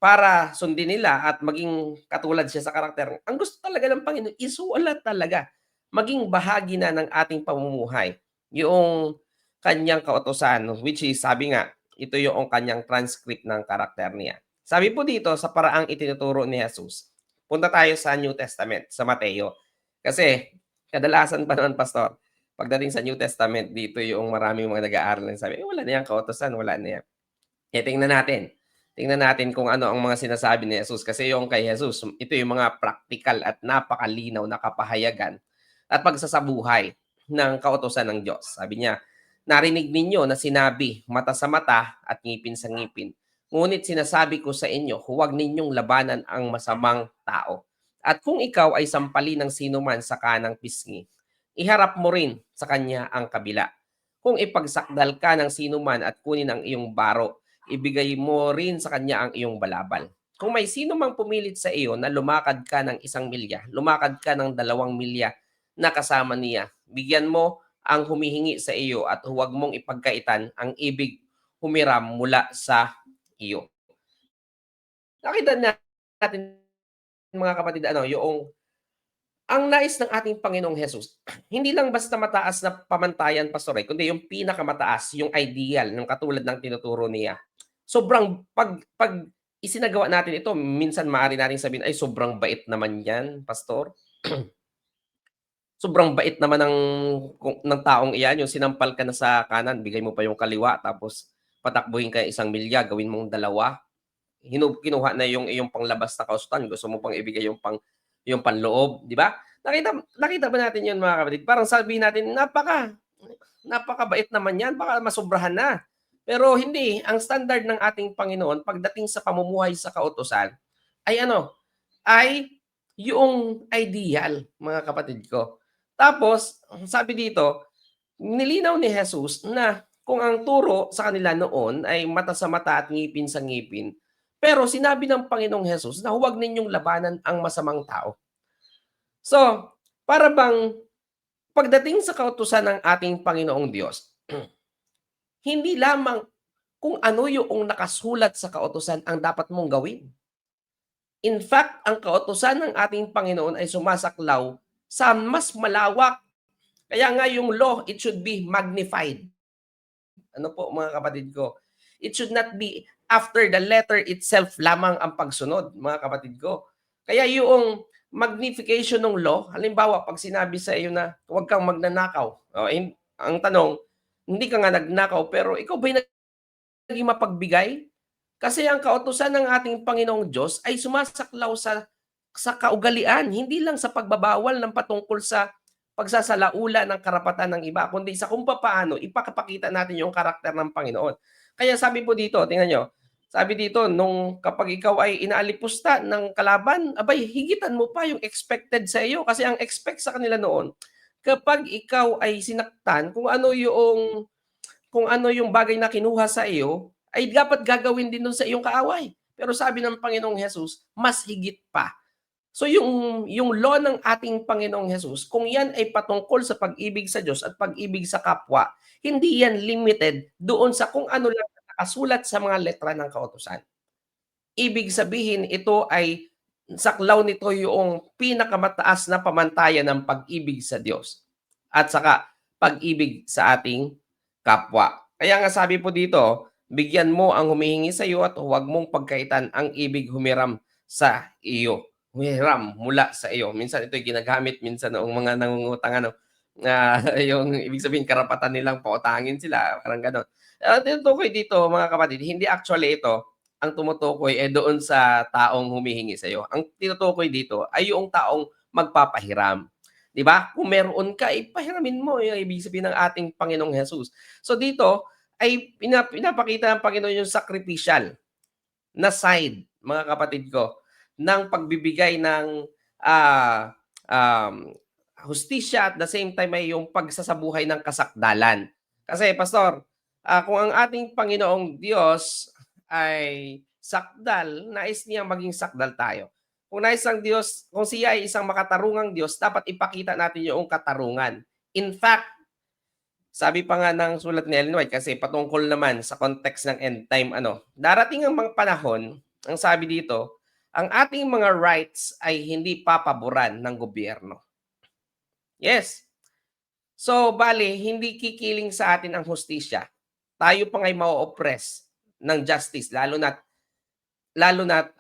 para sundin nila at maging katulad siya sa karakter. Ang gusto talaga ng Panginoon, isulat talaga. Maging bahagi na ng ating pamumuhay. Yung kanyang kautusan, which is, sabi nga, ito yung kanyang transcript ng karakter niya. Sabi po dito, sa paraang itinuturo ni Jesus, punta tayo sa New Testament, sa Mateo. Kasi, kadalasan pa naman, Pastor, pagdating sa New Testament, dito yung maraming mga nag-aaral na sabi, wala na yan kautusan, wala na yan. Tingnan natin. Tingnan natin kung ano ang mga sinasabi ni Jesus. Kasi yung kay Jesus, ito yung mga practical at napakalinaw na kapahayagan at pagsasabuhay ng kautusan ng Diyos. Sabi niya, narinig ninyo na sinabi, mata sa mata at ngipin sa ngipin. Ngunit sinasabi ko sa inyo, huwag ninyong labanan ang masamang tao. At kung ikaw ay sampali ng sinuman sa kanang pisngi, iharap mo rin sa kanya ang kabila. Kung ipagsakdal ka ng sinuman at kunin ang iyong baro, ibigay mo rin sa kanya ang iyong balabal. Kung may sino mang pumilit sa iyo na lumakad ka ng 1 milya, lumakad ka ng 2 milya na kasama niya. Bigyan mo ang humihingi sa iyo at huwag mong ipagkaitan ang ibig humiram mula sa iyo. Nakita natin, mga kapatid, yung ang nais ng ating Panginoong Jesus, hindi lang basta mataas na pamantayan, Pastor, kundi yung pinakamataas, yung ideal, ng katulad ng tinuturo niya. Sobrang, pag isinagawa natin ito, minsan maaari natin sabihin, ay sobrang bait naman yan, Pastor. Sobrang bait naman ng taong iyan, yung sinampal ka na sa kanan, bigay mo pa yung kaliwa, tapos patakbuhin ka 1 milya, gawin mong 2. Kinuha na yung iyong panglabas na kausutan, gusto mo pang ibigay yung panloob, di ba? Nakita ba natin yun, mga kapatid? Parang sabihin natin, napakabait naman yan, baka masobrahan na. Pero hindi, ang standard ng ating Panginoon pagdating sa pamumuhay sa kautusan ay ay yung ideal, mga kapatid ko. Tapos, sabi dito, nilinaw ni Jesus na kung ang turo sa kanila noon ay mata sa mata at ngipin sa ngipin, pero sinabi ng Panginoong Jesus na huwag ninyong labanan ang masamang tao. So, para bang pagdating sa kautusan ng ating Panginoong Diyos, hindi lamang kung ano yung nakasulat sa kautusan ang dapat mong gawin. In fact, ang kautusan ng ating Panginoon ay sumasaklaw sa mas malawak. Kaya nga yung law, it should be magnified. Ano po, mga kapatid ko? It should not be after the letter itself lamang ang pagsunod, mga kapatid ko. Kaya yung magnification ng law, halimbawa, pag sinabi sa iyo na huwag kang magnanakaw, ang tanong, hindi ka nga nagnakaw, pero ikaw ba'y naging mapagbigay? Kasi ang kautusan ng ating Panginoong Diyos ay sumasaklaw sa kaugalian, hindi lang sa pagbabawal ng patungkol sa pagsasalaula ng karapatan ng iba, kundi sa kung paano ipakapakita natin yung karakter ng Panginoon. Kaya sabi po dito, tingnan nyo, sabi dito, nung kapag ikaw ay inaalipusta ng kalaban, abay, higitan mo pa yung expected sa iyo. Kasi ang expect sa kanila noon, kapag ikaw ay sinaktan, kung ano yung bagay na kinuha sa iyo, ay dapat gagawin din dun sa iyong kaaway. Pero sabi ng Panginoong Jesus, mas higit pa. So yung law ng ating Panginoong Jesus, kung yan ay patungkol sa pag-ibig sa Diyos at pag-ibig sa kapwa, hindi yan limited doon sa kung ano lang nakasulat sa mga letra ng kautusan. Ibig sabihin, ito ay saklaw nito yung pinakamataas na pamantayan ng pag-ibig sa Diyos at saka pag-ibig sa ating kapwa. Kaya nga sabi po dito, bigyan mo ang humihingi sa iyo at huwag mong pagkaitan ang ibig humiram sa iyo. Humihiram mula sa iyo. Minsan ito'y ginagamit minsan noong mga nangungutang na yung ibig sabihin karapatan nilang pautangin sila, parang gano'n. Tinutukoy dito mga kapatid, hindi actually ito ang tumutukoy doon sa taong humihingi sa iyo. Ang tinutukoy dito ay yung taong magpapahiram. 'Di ba? Kung meron ka, ipahiramin mo, yung ibig sabihin ng ating Panginoong Hesus. So dito ay pinapakita ng Panginoon yung sacrificial na side, mga kapatid ko, ng pagbibigay ng ah, um, hustisya at the same time ay yung pagsasabuhay ng kasakdalan. Kasi pastor, kung ang ating Panginoong Diyos ay sakdal, nais niya maging sakdal tayo. Kung nais ang Diyos, kung siya ay isang makatarungang Diyos, dapat ipakita natin yung katarungan. In fact, sabi pa nga ng sulat ni Ellen White, kasi patungkol naman sa context ng end time, darating ang mga panahon, ang sabi dito, ang ating mga rights ay hindi papaboran ng gobyerno. Yes. So, bali, hindi kikiling sa atin ang hustisya. Tayo pa nga'y ma-oppress ng justice, lalo na,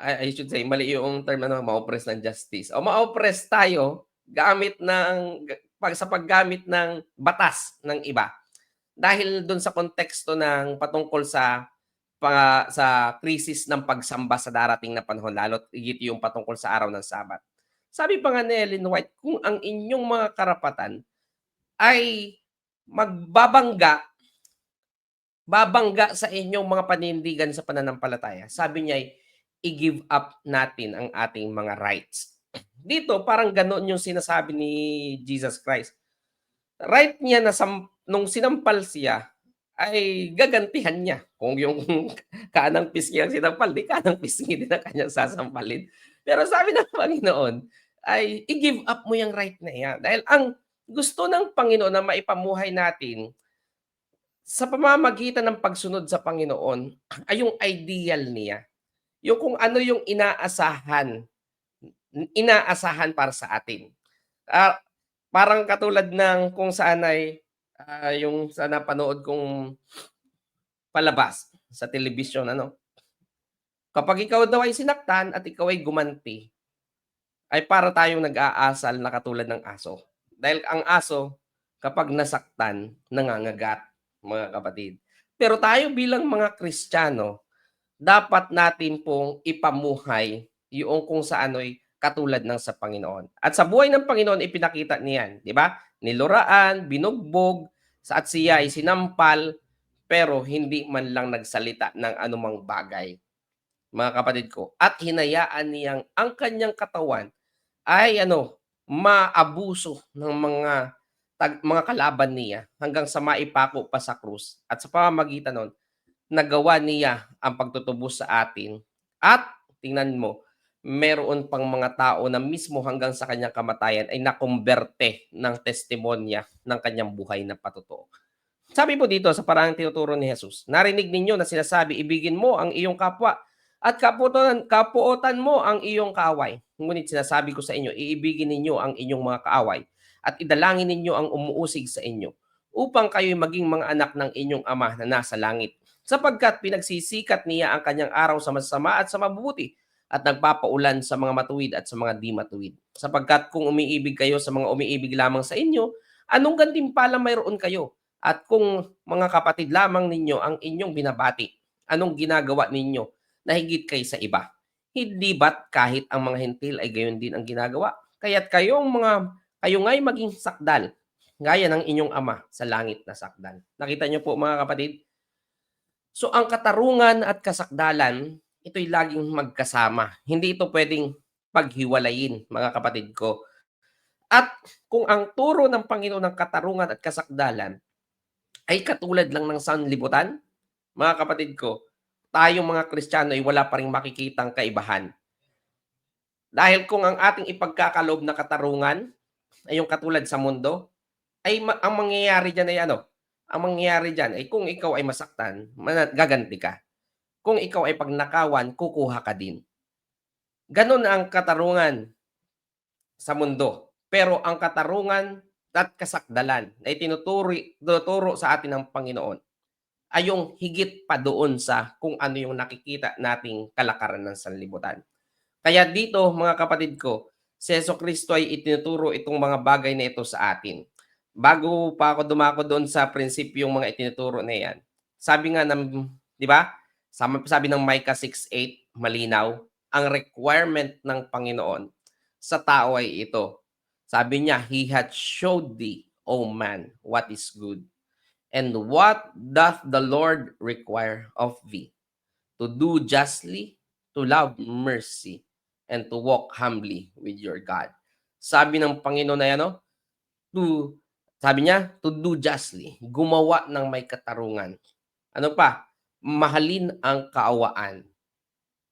I should say, mali yung term ma-oppress ng justice. O ma-oppress tayo gamit sa paggamit ng batas ng iba. Dahil doon sa konteksto ng patungkol sa krisis ng pagsamba sa darating na panahon, lalo't higit yung patungkol sa araw ng Sabat. Sabi pa nga ni Ellen White, kung ang inyong mga karapatan ay babangga sa inyong mga panindigan sa pananampalataya, sabi niya ay i-give up natin ang ating mga rights. Dito, parang gano'n yung sinasabi ni Jesus Christ. Right niya na nung sinampal siya, ay gagantihan niya. Kung yung kanang pisngi ang sinampal, di kanang pisngi din ang kanyang sasampalin. Pero sabi ng Panginoon, ay i-give up mo yung right na yan. Dahil ang gusto ng Panginoon na maipamuhay natin sa pamamagitan ng pagsunod sa Panginoon ay yung ideal niya. Yung kung ano yung inaasahan para sa atin. Parang katulad ng kung saan ay yung sa napanood kong palabas sa telebisyon, kapag ikaw daw ay sinaktan at ikaw ay gumanti, ay para tayong nag-aasal na katulad ng aso. Dahil ang aso, kapag nasaktan, nangangagat, mga kapatid. Pero tayo bilang mga Kristiyano, dapat natin pong ipamuhay yung kung saan ay katulad ng sa Panginoon. At sa buhay ng Panginoon, ipinakita niyan, di ba? Niluraan, binugbog, at siya ay sinampal, pero hindi man lang nagsalita ng anumang bagay, mga kapatid ko. At hinayaan niyang ang kanyang katawan ay maabuso ng mga kalaban niya hanggang sa maipako pa sa krus. At sa pamamagitan nun, nagawa niya ang pagtutubos sa atin. At tingnan mo, meron pang mga tao na mismo hanggang sa kanyang kamatayan ay nakumberte ng testimonya ng kanyang buhay na patotoo. Sabi po dito sa parang tinuturo ni Jesus, narinig ninyo na sinasabi, ibigin mo ang iyong kapwa at kapuotan mo ang iyong kaaway. Ngunit sinasabi ko sa inyo, iibigin ninyo ang inyong mga kaaway at idalangin ninyo ang umuusig sa inyo upang kayo'y maging mga anak ng inyong ama na nasa langit. Sapagkat pinagsisikat niya ang kanyang araw sa masama at sa mabubuti at nagpapaulan sa mga matuwid at sa mga di matuwid. Sapagkat kung umiibig kayo sa mga umiibig lamang sa inyo, anong gantimpala mayroon kayo? At kung mga kapatid lamang ninyo ang inyong binabati, anong ginagawa ninyo na higit kay sa iba? Hindi ba't kahit ang mga hentil ay gayon din ang ginagawa? Kaya't kayo nga'y maging sakdal, gaya ng inyong ama sa langit na sakdal. Nakita niyo po mga kapatid? So ang katarungan at kasakdalan, ito'y laging magkasama. Hindi ito pwedeng paghiwalayin, mga kapatid ko. At kung ang turo ng Panginoon ng katarungan at kasakdalan ay katulad lang ng sanlibutan, mga kapatid ko, tayong mga Kristiyano ay wala pa ring makikitang kaibahan. Dahil kung ang ating ipagkakaloob na katarungan ay yung katulad sa mundo, ay ang mangyayari dyan ay ang mangyayari dyan ay kung ikaw ay masaktan, gaganti ka. Kung ikaw ay pagnakawan, kukuha ka din. Ganon ang katarungan sa mundo. Pero ang katarungan at kasakdalan na itinuturo sa atin ng Panginoon ay yung higit pa doon sa kung ano yung nakikita nating kalakaran ng sanlibutan. Kaya dito, mga kapatid ko, si Jesucristo ay itinuturo itong mga bagay na ito sa atin. Bago pa ako dumako doon sa prinsipyong mga itinuturo na yan, sabi nga ng, di ba? Sabi ng Micah 6:8, malinaw, ang requirement ng Panginoon sa tao ay ito. Sabi niya, He hath showed thee, O man, what is good. And what doth the Lord require of thee? To do justly, to love mercy, and to walk humbly with your God. Sabi ng Panginoon na yan, no? Sabi niya, to do justly, gumawa ng may katarungan. Ano pa? Mahalin ang kaawaan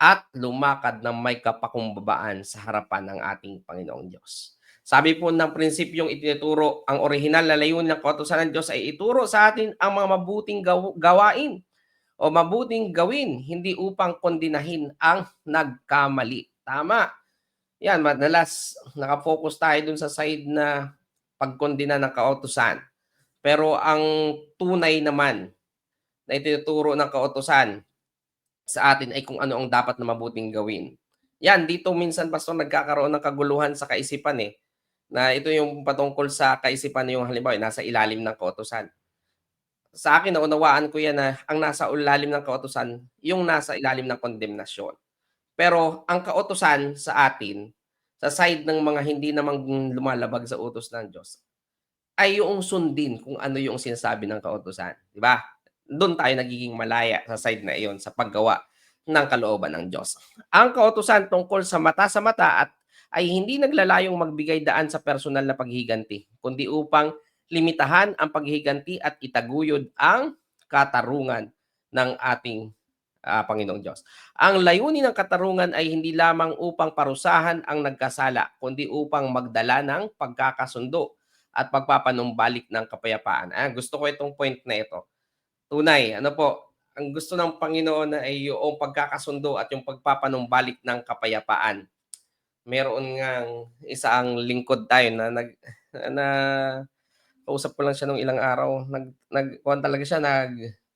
at lumakad ng may kapakumbabaan sa harapan ng ating Panginoong Diyos. Sabi po ng prinsipyong itinuturo, ang orihinal na layunin ng kautusan ng Diyos ay ituro sa atin ang mga mabuting gawain o mabuting gawin, hindi upang kondinahin ang nagkamali. Tama. Yan, madalas nakafocus tayo dun sa side na pagkondina ng kautusan. Pero ang tunay naman na itinuturo ng kautusan sa atin ay kung ano ang dapat na mabuting gawin. Yan, dito minsan, Pastor, nagkakaroon ng kaguluhan sa kaisipan na ito yung patungkol sa kaisipan yung halimbawa, nasa ilalim ng kautusan. Sa akin, naunawaan ko yan na ang nasa ilalim ng kautusan, yung nasa ilalim ng kondemnasyon. Pero ang kautusan sa atin, sa side ng mga hindi namang lumalabag sa utos ng Diyos, ay yung sundin kung ano yung sinasabi ng kautusan. Di ba? Doon tayo nagiging malaya sa side na iyon sa paggawa ng kalooban ng Diyos. Ang kautusan tungkol sa mata at ay hindi naglalayong magbigay daan sa personal na paghiganti, kundi upang limitahan ang paghiganti at itaguyod ang katarungan ng ating Panginoong Diyos. Ang layunin ng katarungan ay hindi lamang upang parusahan ang nagkasala, kundi upang magdala ng pagkakasundo at pagpapanumbalik ng kapayapaan. Gusto ko itong point na ito. Tunay, ang gusto ng Panginoon ay yung pagkakasundo at yung pagpapanumbalik ng kapayapaan. Meron ngang isang lingkod tayo na kausap ko lang siya nung ilang araw.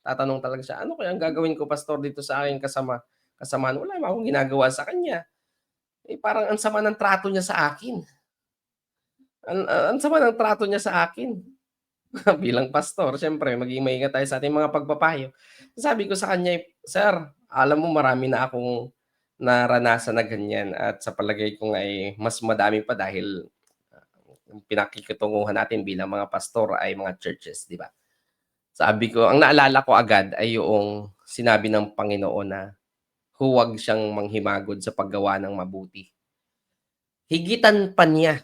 Tatanong talaga siya, ano kaya ang gagawin ko, Pastor, dito sa aking kasamaan? Wala naman akong ginagawa sa kanya. Parang ang sama ng trato niya sa akin. Ang sama ng trato niya sa akin. Bilang pastor, siyempre, maging maingat tayo sa ating mga pagpapayo. Sabi ko sa kanya, Sir, alam mo marami na akong naranasan na ganyan at sa palagay ko ay mas madami pa dahil yung pinakikitunguhan natin bilang mga pastor ay mga churches, di ba? Sabi ko, ang naalala ko agad ay yung sinabi ng Panginoon na huwag siyang manghimagod sa paggawa ng mabuti. Higitan pa niya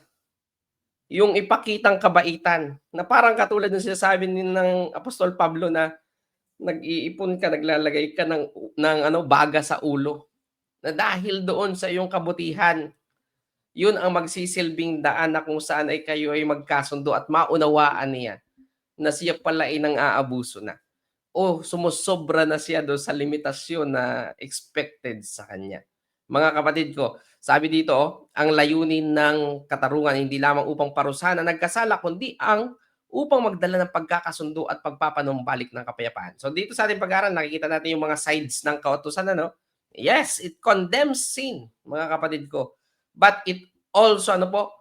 yung ipakitang kabaitan na parang katulad ng sinasabi ng Apostol Pablo na nag-iipon ka, naglalagay ka ng baga sa ulo. Na dahil doon sa iyong kabutihan, yun ang magsisilbing daan na kung saan ay kayo ay magkasundo at maunawaan niya na siya pala ay nang-aabuso na. O sumusobra na siya doon sa limitasyon na expected sa kanya. Mga kapatid ko, sabi dito, ang layunin ng katarungan hindi lamang upang parusahan na nagkasala, kundi ang upang magdala ng pagkakasundo at pagpapanumbalik ng kapayapaan. So dito sa ating pag-aaral, nakikita natin yung mga sides ng kautusan. Yes, it condemns sin, mga kapatid ko. But it also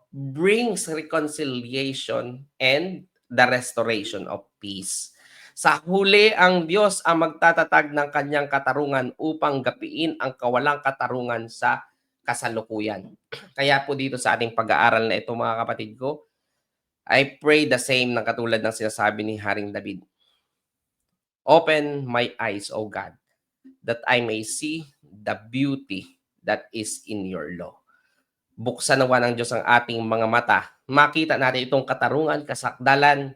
brings reconciliation and the restoration of peace. Sa huli, ang Diyos ang magtatatag ng kanyang katarungan upang gapiin ang kawalang katarungan sa kasalukuyan. Kaya po dito sa ating pag-aaral na ito, mga kapatid ko, I pray the same na katulad ng sinasabi ni Haring David. Open my eyes, O God, that I may see the beauty that is in your law. Buksan nawa ng Diyos ang ating mga mata. Makita natin itong katarungan, kasakdalan,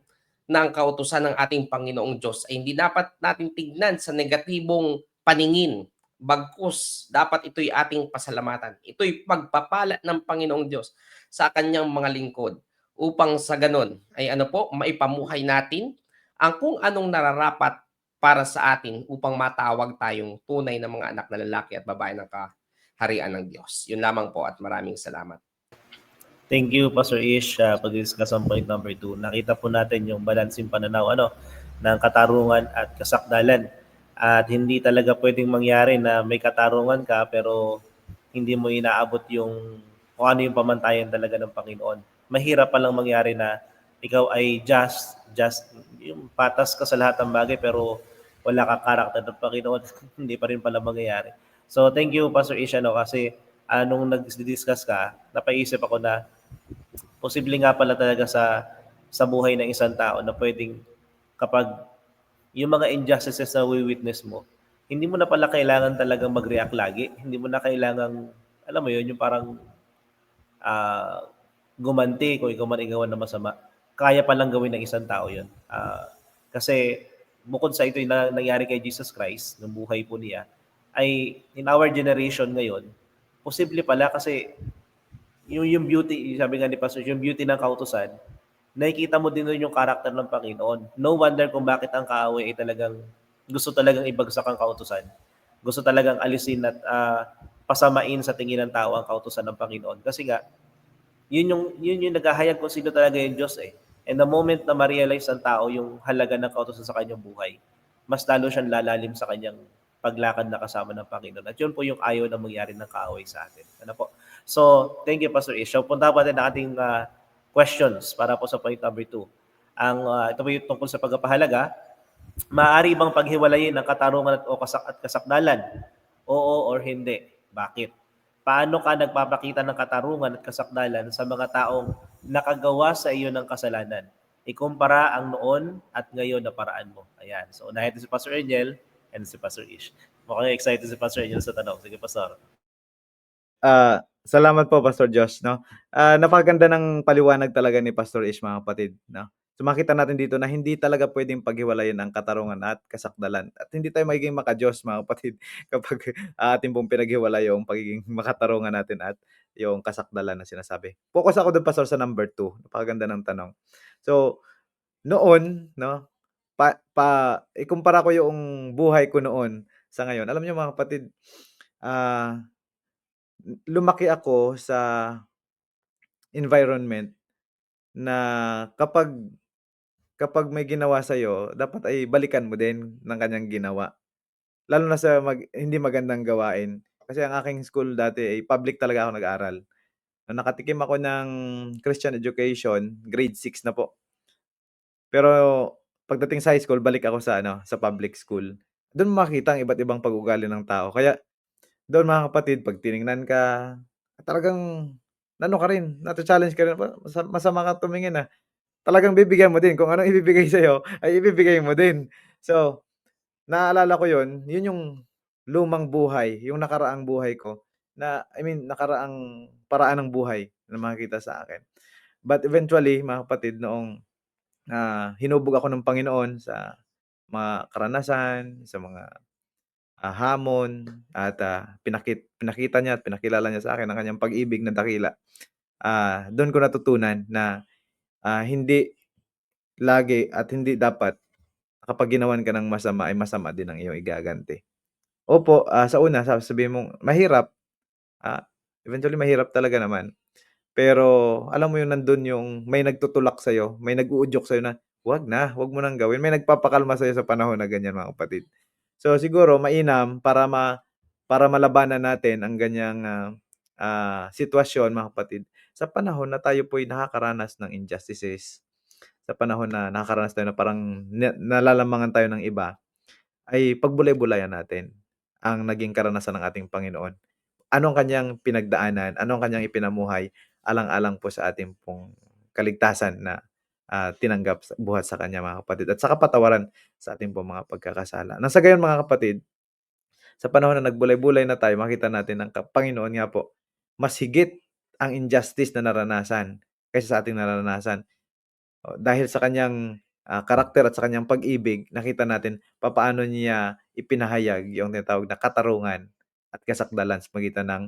ng kautusan ng ating Panginoong Diyos ay hindi dapat natin tignan sa negatibong paningin. Bagkus, dapat ito'y ating pasalamatan. Ito'y pagpapala ng Panginoong Diyos sa kanyang mga lingkod upang sa ganon ay maipamuhay natin ang kung anong nararapat para sa atin upang matawag tayong tunay na mga anak na lalaki at babae ng kaharian ng Diyos. Yun lamang po at maraming salamat. Thank you, Pastor Ish, pag-discuss on point number 2. Nakita po natin yung balansing pananaw ng katarungan at kasakdalan. At hindi talaga pwedeng mangyari na may katarungan ka pero hindi mo inaabot yung kung ano yung pamantayan talaga ng Panginoon. Mahirap palang mangyari na ikaw ay just, yung patas ka sa lahat ng bagay pero wala kang karakter ng Panginoon, hindi pa rin pala mangyayari. So thank you Pastor Isha, no, kasi nung nag-discuss ka, napaisip ako na posible nga pala talaga sa buhay ng isang tao na pwedeng kapag yung mga injustices na witness mo, hindi mo na pala kailangan talagang mag-react lagi. Hindi mo na kailangang, alam mo yun, yung parang ah, gumanti kung ikaw man igawan ng masama. Kaya palang gawin ng isang tao yun. Kasi bukod sa ito yung nangyari kay Jesus Christ, nung buhay po niya, ay in our generation ngayon, posible pala kasi yung beauty, sabi nga ni Pastor, yung beauty ng kautusan, nakikita mo din doon yung karakter ng Panginoon. No wonder kung bakit ang kaaway ay talagang gusto talagang ibagsak ang kautusan. Gusto talagang alisin at pasamain sa tingin ng tao ang kautusan ng Panginoon. Kasi nga, yun yung naghahayag kung sino talaga yung Diyos eh. And the moment na ma-realize ng tao yung halaga ng kautusan sa kanyang buhay, mas lalo siyang lalalim sa kanyang paglakad na kasama ng Panginoon. At yun po yung ayaw na mangyari ng kaaway sa atin. Ano po? So, thank you Pastor Ish. So, punta po natin ang ating questions para po sa point number 2. Ito po yung tungkol sa pagpapahalaga. Maaari bang paghiwalayin ang katarungan at kasakdalan? Oo or hindi? Bakit? Paano ka nagpapakita ng katarungan at kasakdalan sa mga taong nakagawa sa iyo ng kasalanan? Ikumpara ang noon at ngayon na paraan mo. Ayan. So, unahin si Pastor Angel and si Pastor Ish. Mukhang excited si Pastor Angel sa tanong. Sige, Pastor. Salamat po Pastor Josh, no. Napakaganda ng paliwanag talaga ni Pastor Ish, mga kapatid, no. So makita natin dito na hindi talaga pwedeng paghiwalayin ang katarungan at kasakdalan at hindi tayo magiging maka-Diyos, mga kapatid, kapag atin pong pinaghiwalay yung pagiging makatarungan natin at yung kasakdalan na sinasabi. Focus ako dun Pastor sa number 2, napakaganda ng tanong. So, noon, no, ikumpara ko yung buhay ko noon sa ngayon. Alam niyo mga kapatid, ah, lumaki ako sa environment na kapag kapag may ginawa sa'yo dapat ay balikan mo din ng kanyang ginawa. Lalo na sa hindi magandang gawain. Kasi ang aking school dati ay public talaga ako nag-aral. Nung nakatikim ako ng Christian education, grade 6 na po. Pero pagdating sa high school balik ako sa ano, sa public school. Dun mo makikita ang iba't ibang pag-uugali ng tao. Kaya doon mga kapatid 'pag tiningnan ka, talagang ano ka rin, nacha-challenge ka rin, masama kang tumingin, Talagang bibigyan mo din kung anong ibibigay sa'yo ay ibibigay mo din. So, naalala ko 'yun yung lumang buhay, yung nakaraang buhay ko na I mean nakaraang paraan ng buhay na makikita sa akin. But eventually mga kapatid noong, hinubog ako ng Panginoon sa mga karanasan, sa mga, hamon at, pinakita niya at pinakilala niya sa akin ang kanyang pag-ibig na dakila. Dun ko natutunan na, hindi lagi at hindi dapat kapag ginawan ka ng masama ay masama din ang iyong igaganti. Opo, sa una sasabihin mong mahirap, eventually mahirap talaga naman. Pero alam mo yung nandun yung may nagtutulak sa'yo, may nag-uudyok sa'yo na, na, 'wag mo nang gawin." May nagpapakalma sa'yo sa panahon na ganyan mga kapatid. So siguro mainam para malabanan natin ang ganyang, sitwasyon mga kapatid, sa panahon na tayo po'y nakakaranas ng injustices, sa panahon na nakakaranas tayo na parang nalalamangan tayo ng iba, ay pagbulay-bulayan natin ang naging karanasan ng ating Panginoon. Anong kanyang pinagdaanan, anong kanyang ipinamuhay, alang-alang po sa ating pong kaligtasan na, tinanggap buhat sa kanya mga kapatid at sa kapatawaran sa ating pong mga pagkakasala. Nang sa gayon mga kapatid, sa panahon na nagbulay-bulay na tayo makita natin ng Panginoon nga po, mas higit ang injustice na naranasan kaysa sa ating nararanasan. Dahil sa kanyang, karakter at sa kanyang pag-ibig, nakita natin papaano niya ipinahayag yung tinatawag na katarungan at kasakdalan sa pagitan ng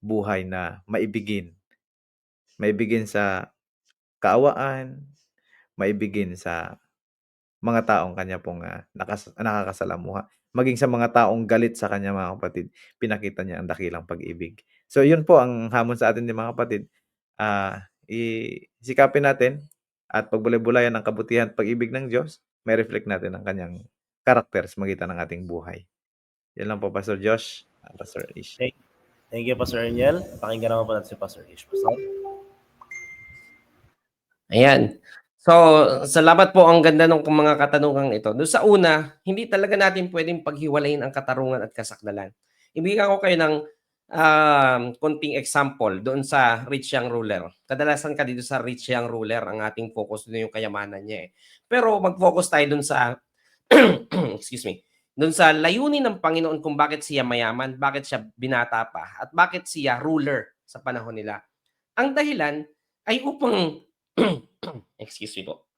buhay na maibigin. Maibigin sa kaawaan, maibigin sa mga taong kanya pong, nakakasalamuha. Maging sa mga taong galit sa kanya mga kapatid, pinakita niya ang dakilang pag-ibig. So yun po ang hamon sa atin din mga kapatid, sikapin natin at pagbulay-bulayan ang kabutihan at pag-ibig ng Diyos, mai-reflect natin ang kanyang karakter sa magitan ng ating buhay. Yan lang po Pastor Josh, Pastor Ish. Thank Thank you, Pastor Ernel. Pakinggan naman po natin si Pastor Ish. Pastor? Ayan. So, salamat po, ang ganda ng mga katanungang ito. Doon sa una, hindi talaga natin pwedeng paghiwalayin ang katarungan at kasakdalan. Ibigyan ko kayo ng konting example doon sa rich young ruler. Kadalasan ka dito sa rich young ruler, ang ating focus doon yung kayamanan niya eh. Pero mag-focus tayo doon sa excuse me, doon sa layunin ng Panginoon kung bakit siya mayaman, bakit siya binata pa, at bakit siya ruler sa panahon nila. Ang dahilan ay upang excuse me po.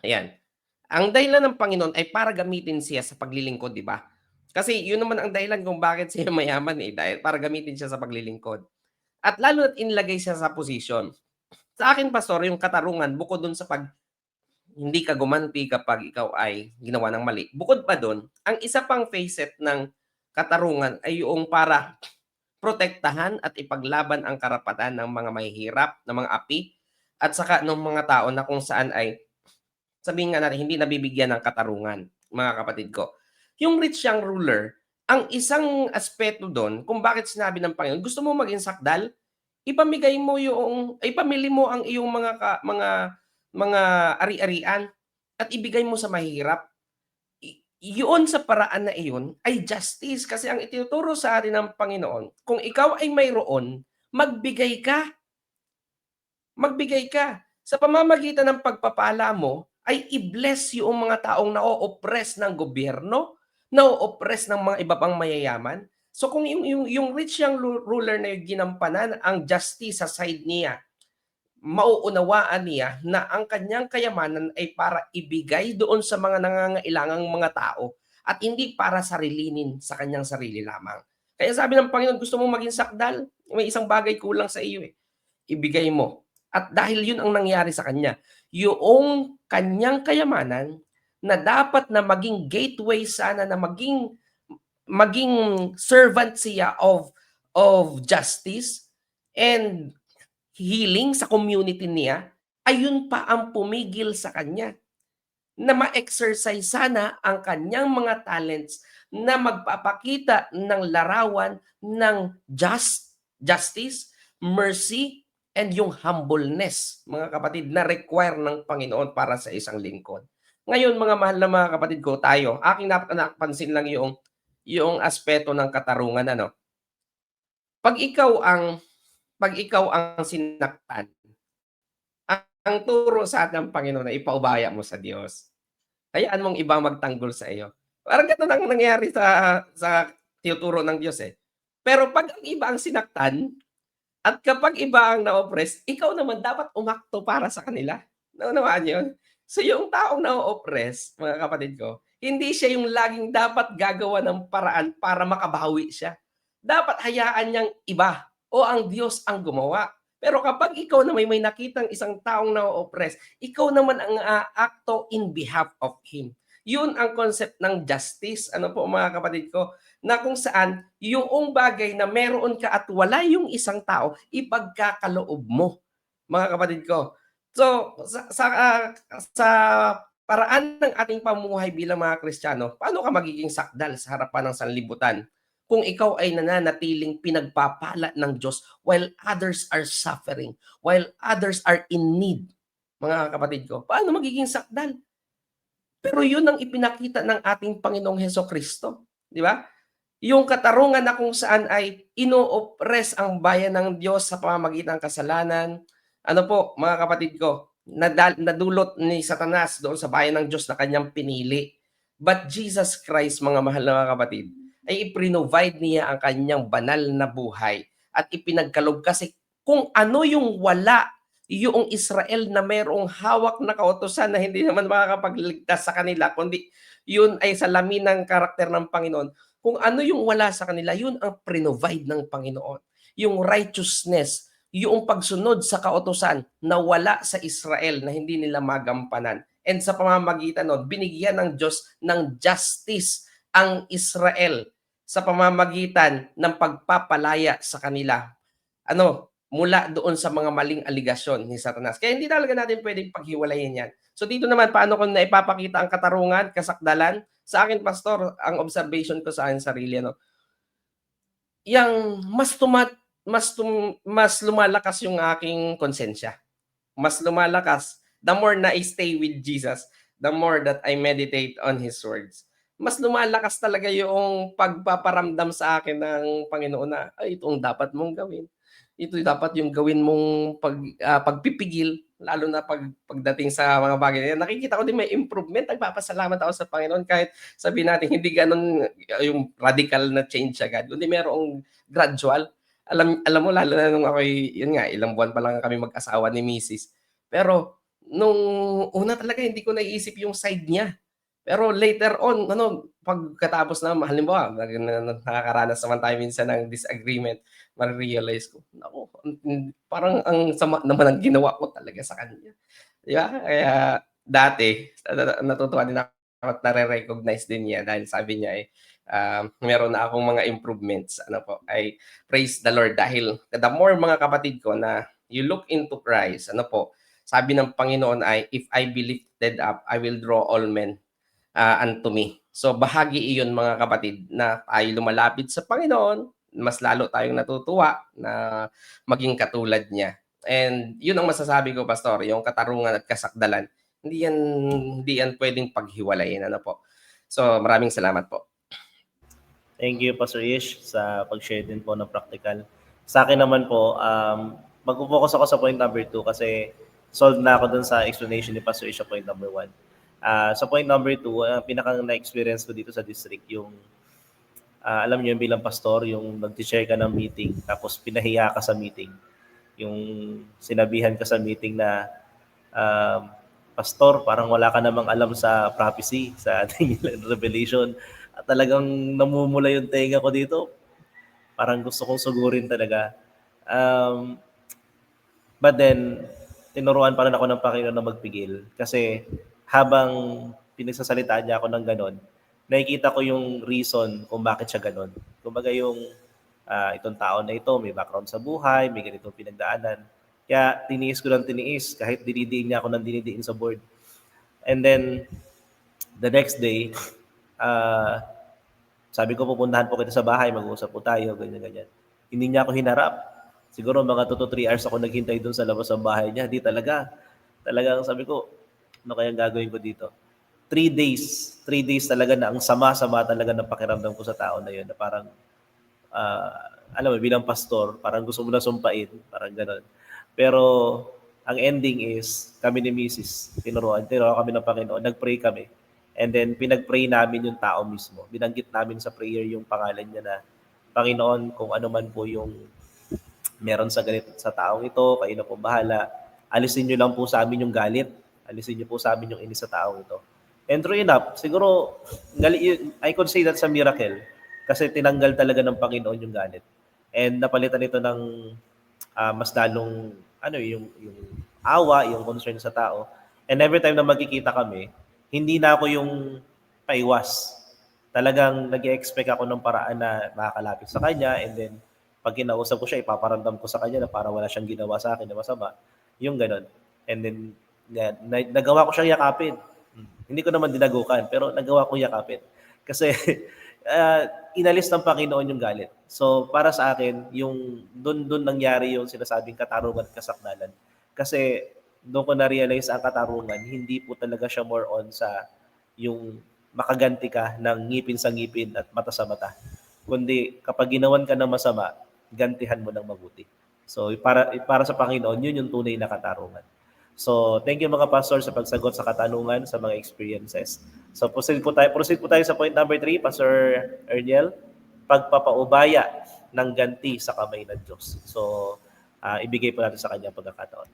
Ayan. Ang dahilan ng Panginoon ay para gamitin siya sa paglilingkod, di ba? Kasi yun naman ang dahilan kung bakit siya mayaman eh, dahil para gamitin siya sa paglilingkod. At lalo na't inlagay siya sa posisyon. Sa akin, Pastor, yung katarungan, bukod dun sa hindi ka gumanti kapag ikaw ay ginawa ng mali. Bukod pa dun, ang isa pang facet ng katarungan ay yung para protektahan at ipaglaban ang karapatan ng mga mahihirap, ng mga api, at saka ng mga tao na kung saan ay, sabihin nga natin, hindi nabibigyan ng katarungan, mga kapatid ko. Yung rich young ruler, ang isang aspeto doon, kung bakit sinabi ng Panginoon, gusto mo maging sakdal, ipamili mo ang iyong mga ari-arian at ibigay mo sa mahihirap. Yun sa paraan na iyon ay justice, kasi ang itinuturo sa atin ng Panginoon, kung ikaw ay mayroon, magbigay ka. Magbigay ka. Sa pamamagitan ng pagpapala mo, ay i-bless yung mga taong na-oppress ng gobyerno, na-oppress ng mga iba pang mayayaman. So kung yung rich young ruler na yung ginampanan ang justice sa side niya, mauunawaan niya na ang kanyang kayamanan ay para ibigay doon sa mga nangangailangang mga tao at hindi para sarilinin sa kanyang sarili lamang. Kaya sabi ng Panginoon, gusto mong maging sakdal? May isang bagay kulang sa iyo eh. Ibigay mo. At dahil yun ang nangyari sa kanya, yung kanyang kayamanan na dapat na maging gateway sana, na maging servant siya of justice and healing sa community niya, ayun pa ang pumigil sa kanya na ma-exercise sana ang kanyang mga talents na magpapakita ng larawan ng justice, mercy, and yung humbleness, mga kapatid, na require ng Panginoon para sa isang lingkod. Ngayon, mga mahal na mga kapatid ko, tayo, aking napansin lang yung aspeto ng katarungan, ano. Pag ikaw ang sinaktan, ang turo sa atin ng Panginoon na ipaubaya mo sa Diyos. Hayaan mong ibang magtanggol sa iyo. Parang ganun ang nangyari sa tinuturo ng Diyos eh. Pero pag ang iba ang sinaktan, at kapag iba ang na-oppress, ikaw naman dapat umakto para sa kanila. Naunawaan yun? So yung taong na-oppress, mga kapatid ko, hindi siya yung laging dapat gagawa ng paraan para makabawi siya. Dapat hayaan niyang iba o ang Diyos ang gumawa. Pero kapag ikaw na may nakitang isang taong na-oppress, ikaw naman ang aakto in behalf of him. Yun ang concept ng justice. Ano po mga kapatid ko? Na kung saan yung bagay na meron ka at wala yung isang tao, ipagkakaloob mo, mga kapatid ko. So, sa paraan ng ating pamuhay bilang mga Kristiyano, paano ka magiging sakdal sa harapan ng sanlibutan kung ikaw ay nananatiling pinagpapala ng Diyos while others are suffering, while others are in need, mga kapatid ko? Paano magiging sakdal? Pero yun ang ipinakita ng ating Panginoong Hesukristo, di ba? Yung katarungan na kung saan ay ino-oppress ang bayan ng Diyos sa pamamagitan ng kasalanan. Ano po, mga kapatid ko, nadulot ni Satanas doon sa bayan ng Diyos na kanyang pinili. But Jesus Christ, mga mahal na mga kapatid, ay iprovide niya ang kanyang banal na buhay at ipinagkaloob, kasi kung ano yung wala yung Israel na mayroong hawak na kautusan na hindi naman makakapagligtas sa kanila, kundi yun ay salamin ng karakter ng Panginoon. Kung ano yung wala sa kanila, yun ang provide ng Panginoon. Yung righteousness, yung pagsunod sa kautusan na wala sa Israel na hindi nila magampanan. And sa pamamagitan nun, binigyan ng Diyos ng justice ang Israel sa pamamagitan ng pagpapalaya sa kanila. Mula doon sa mga maling aligasyon ni Satanas. Kaya hindi talaga natin pwedeng paghiwalayin yan. So dito naman, paano ko na ipapakita ang katarungan, kasakdalan? Sa akin, Pastor, ang observation ko sa akin sarili, yang mas lumalakas yung aking konsensya. Mas lumalakas the more na I stay with Jesus, the more that I meditate on His words. Mas lumalakas talaga yung pagpaparamdam sa akin ng Panginoon na, "Ay, ito ang dapat mong gawin. Ito dapat yung gawin mong pagpipigil." Lalo na pagdating sa mga bagay na yan. Nakikita ko din may improvement. Nagpapasalamat ako sa Panginoon kahit sabihin natin hindi gano'n yung radical na change agad, kundi merong gradual. Alam mo lalo na nung ako'y yun nga, ilang buwan pa lang kami mag-asawa ni misis. Pero nung una talaga hindi ko naiisip yung side niya. Pero later on ano, pagkatapos na halimbawa nakakaranas naman tayo minsan ng disagreement, mare-realize ko, naku, parang ang sama naman ng ginawa ko talaga sa kanya. 'Di ba? Kaya dati natutuwa din ako at nare-recognize din niya dahil sabi niya, meron na akong mga improvements. Ano po, I praise the Lord dahil the more mga kapatid ko na you look into Christ, ano po, sabi ng Panginoon ay, "If I be lifted up, I will draw all men unto me." So bahagi iyon mga kapatid na tayo lumalapit sa Panginoon, mas lalo tayong natutuwa na maging katulad niya. And yun ang masasabi ko, Pastor, yung katarungan at kasakdalan, hindi yan pwedeng paghiwalayin. Ano po? So maraming salamat po. Thank you, Pastor Ish, sa pag-share din po ng practical. Sa akin naman po, mag-focus ako sa point number 2 kasi solved na ako dun sa explanation ni Pastor Ish sa point number 1. Sa point number 2, pinakang na-experience ko dito sa district, yung alam niyo yung bilang pastor, yung nag-share ka ng meeting, tapos pinahiya ka sa meeting. Yung sinabihan ka sa meeting na, Pastor, parang wala ka namang alam sa prophecy, sa ating revelation. At talagang namumula yung tenga ko dito. Parang gusto kong sugurin talaga. But then, tinuruan pa rin ako ng Panginoon na magpigil. Kasi habang pinagsasalita niya ako ng ganon, nakikita ko yung reason kung bakit siya ganon. Kumbaga yung itong tao na ito, may background sa buhay, may ganitong pinagdaanan. Kaya tiniis ko ng tiniis kahit dinidiin niya ako ng dinidiin sa board. And then, the next day, sabi ko, pupuntahan po kita sa bahay, mag-uusap po tayo, ganyan-ganyan. Hindi niya ako hinarap. Siguro mga 2 to 3 hours ako naghintay doon sa labas ng bahay niya. Di talaga. Talagang sabi ko, ano kayang gagawin ko dito? 3 days. 3 days talaga na ang sama-sama talaga ng pakiramdam ko sa tao na yun. Na parang, alam mo, bilang pastor, parang gusto mo na sumpain. Parang gano'n. Pero, ang ending is, kami ni Mrs. Tinuruan kami ng Panginoon. Nag-pray kami. And then, pinag-pray namin yung tao mismo. Binanggit namin sa prayer yung pangalan niya na, Panginoon, kung ano man po yung meron sa ganito sa taong ito, kayo na po bahala. Alisin niyo lang po sa amin yung galit. Alisin niyo po sa amin yung inis sa taong ito. And true enough, siguro, I could say that's a miracle kasi tinanggal talaga ng Panginoon yung galit. And napalitan ito ng mas lalong yung awa, yung concern sa tao. And every time na magkikita kami, hindi na ako yung paiwas. Talagang nag-expect ako ng paraan na makakalapit sa kanya and then pag kinausap ko siya, ipaparamdam ko sa kanya na para wala siyang ginawa sa akin na masama. Yung ganon. And then, nagawa ko siyang yakapin. Hindi ko naman dinagukan, pero nagawa ko yakapin. Kasi, inalis ng Panginoon yung galit. So, para sa akin, yung doon nangyari yung sinasabing katarungan at kasakdalan. Kasi, doon ko na-realize ang katarungan, hindi po talaga siya more on sa yung makaganti ka ng ngipin sa ngipin at mata sa mata. Kundi kapag ginawan ka ng masama, gantihan mo ng mabuti. So para sa Panginoon, yun yung tunay na katarungan. So thank you mga pastor sa pagsagot sa katanungan, sa mga experiences. So proceed po tayo sa point number 3, Pastor Erniel, pagpapaubaya ng ganti sa kamay ng Diyos. So ibigay po natin sa kanya pagkakataon.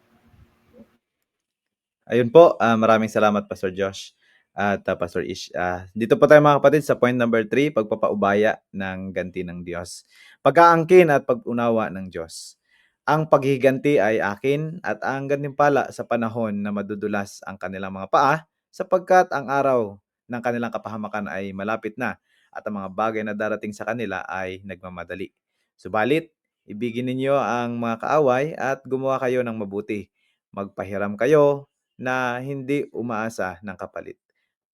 Ayun po, maraming salamat Pastor Josh at Pastor Ish. Dito po tayo mga kapatid sa point number 3, pagpapaubaya ng ganti ng Diyos. Pag-aangkin at pag-unawa ng Diyos. Ang paghihiganti ay akin at ang gantimpala sa panahon na madudulas ang kanilang mga paa sapagkat ang araw ng kanilang kapahamakan ay malapit na at ang mga bagay na darating sa kanila ay nagmamadali. Subalit, ibigin ninyo ang mga kaaway at gumawa kayo ng mabuti. Magpahiram kayo na hindi umaasa ng kapalit.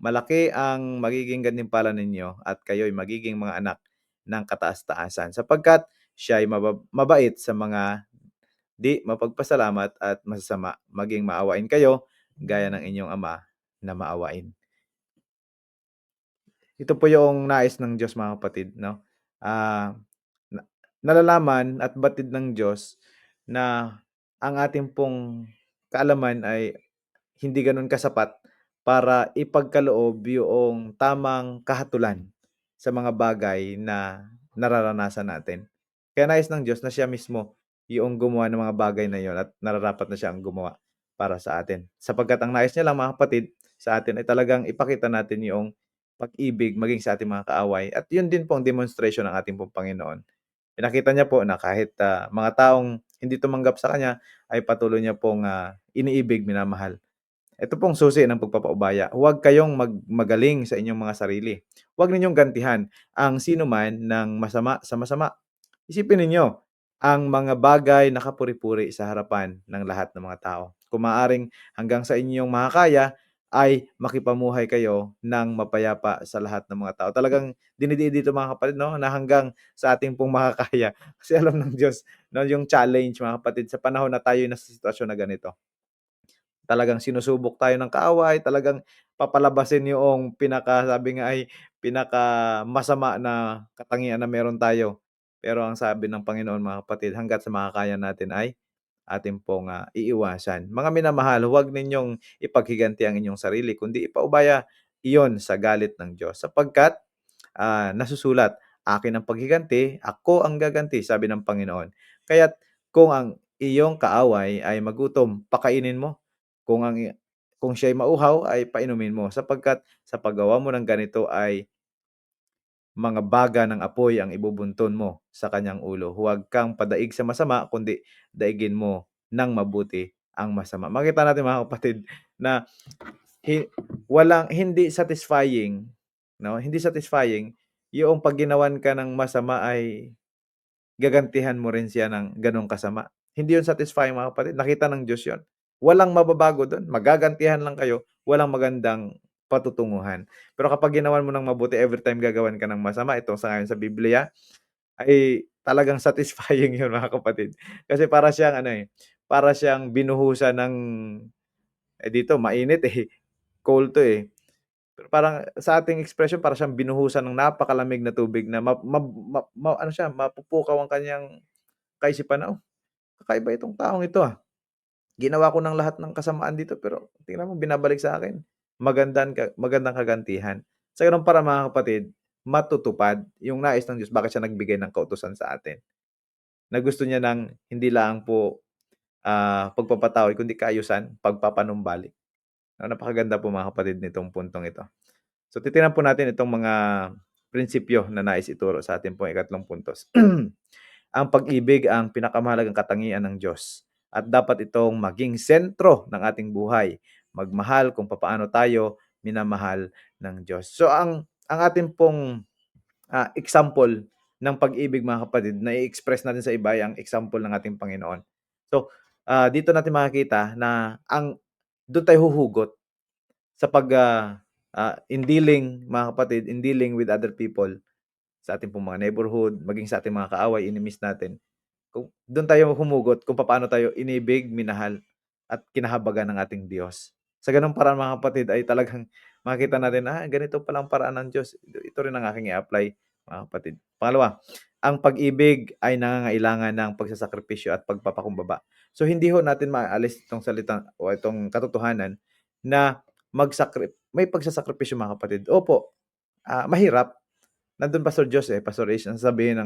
Malaki ang magiging gantimpala ninyo at kayo'y magiging mga anak ng kataas-taasan sapagkat siya ay mabait sa mga di mapagpasalamat at masasama. Maging maawain kayo gaya ng inyong Ama na maawain. Ito po yung nais ng Diyos mga kapatid, no? Ah, na nalalaman at batid ng Diyos na ang ating pong kaalaman ay hindi gano'n kasapat para ipagkaloob yung tamang kahatulan sa mga bagay na nararanasan natin. Kaya nais ng Diyos na siya mismo yung gumawa ng mga bagay na yon at nararapat na siya ang gumawa para sa atin. Sapagkat ang nais niya lang mga kapatid sa atin ay talagang ipakita natin yung pag-ibig maging sa ating mga kaaway at yun din po ang demonstration ng ating pong Panginoon. Pinakita niya po na kahit, mga taong hindi tumanggap sa kanya ay patuloy niya pong, iniibig, minamahal. Ito pong susi ng pagpapaubaya. Huwag kayong magaling sa inyong mga sarili. Huwag ninyong gantihan ang sino man ng masama sa masama. Isipin ninyo ang mga bagay na kapuri-puri sa harapan ng lahat ng mga tao. Kung maaaring hanggang sa inyong makakaya ay makipamuhay kayo ng mapayapa sa lahat ng mga tao. Talagang dinidiin dito mga kapatid 'no, na hanggang sa ating pong makakaya. Kasi alam ng Diyos 'no, yung challenge mga kapatid sa panahon na tayo'y nasa sitwasyon na ganito. Talagang sinusubok tayo ng kaaway, talagang papalabasin yung sabi nga ay pinakamasama na katangian na meron tayo. Pero ang sabi ng Panginoon mga kapatid, hangga't sa makakaya natin ay atin pong, iiwasan. Mga minamahal, huwag ninyong ipaghiganti ang inyong sarili kundi ipaubaya iyon sa galit ng Diyos sapagkat, nasusulat, "Akin ang paghiganti, ako ang gaganti," sabi ng Panginoon. Kaya't kung ang iyong kaaway ay magutom, pakainin mo. Kung ang kung siya'y mauhaw ay painumin mo sapagkat sa paggawa mo ng ganito ay mga baga ng apoy ang ibubunton mo sa kanyang ulo. Huwag kang padaig sa masama kundi daigin mo ng mabuti ang masama. Makita natin mga kapatid na hindi satisfying, 'no, hindi satisfying yung 'pag ginawan ka ng masama ay gagantihan mo rin siya ng gano'ng kasama. Hindi 'yun satisfying mga kapatid, nakita ng Diyos 'yun. Walang mababago do'n, magagantihan lang kayo, walang magandang patutunguhan. Pero kapag ginawan mo ng mabuti, everytime gagawan ka ng masama, ito sa ngayon sa Biblia, ay talagang satisfying 'yun mga kapatid. Kasi para siyang ano, para siyang binuhusan ng dito mainit, cold 'to, Pero parang sa ating expression para siyang binuhusan ng napakalamig na tubig na ma mab ma ma ano siya, mapupukaw ang kanyang kaisipan na, "Oh, kakaiba itong taong ito, Ginawa ko ng lahat ng kasamaan dito pero tingnan mo binabalik sa akin, magandang kagantihan." Sa gano'ng paraan mga kapatid, matutupad yung nais ng Diyos bakit siya nagbigay ng kautusan sa atin, na gusto niya ng hindi lang po, pagpapatawad kundi kaayusan, pagpapanumbalik. Napakaganda po mga kapatid nitong puntong ito. So titingnan po natin itong mga prinsipyo na nais ituro sa atin pong ikatlong puntos. Ang pag-ibig ang pinakamahalagang katangian ng Diyos at dapat itong maging sentro ng ating buhay. Magmahal kung papaano tayo minamahal ng Diyos. So ang ating pong, example ng pag-ibig mga kapatid na i-express natin sa iba ay ang example ng ating Panginoon. So, dito natin makikita na do'n tayo huhugot sa in dealing mga kapatid, in dealing with other people, sa ating pong mga neighborhood, maging sa ating mga kaaway, enemies natin. Kung do'n tayo humugot kung papaano tayo inibig, minahal, at kinahabagan ng ating Diyos. Sa gano'ng paraan mga kapatid ay talagang makikita natin, ganito pala ang paraan ng Diyos. Ito rin ang aking i-apply mga kapatid. Pangalawa, ang pag-ibig ay nangangailangan ng pagsasakripisyo at pagpapakumbaba. So hindi ho natin maaalis itong salita o itong katotohanan na may pagsasakripisyo mga kapatid. Opo, mahirap. Nandun Pastor Joss, Pastor Ace, ang sasabihin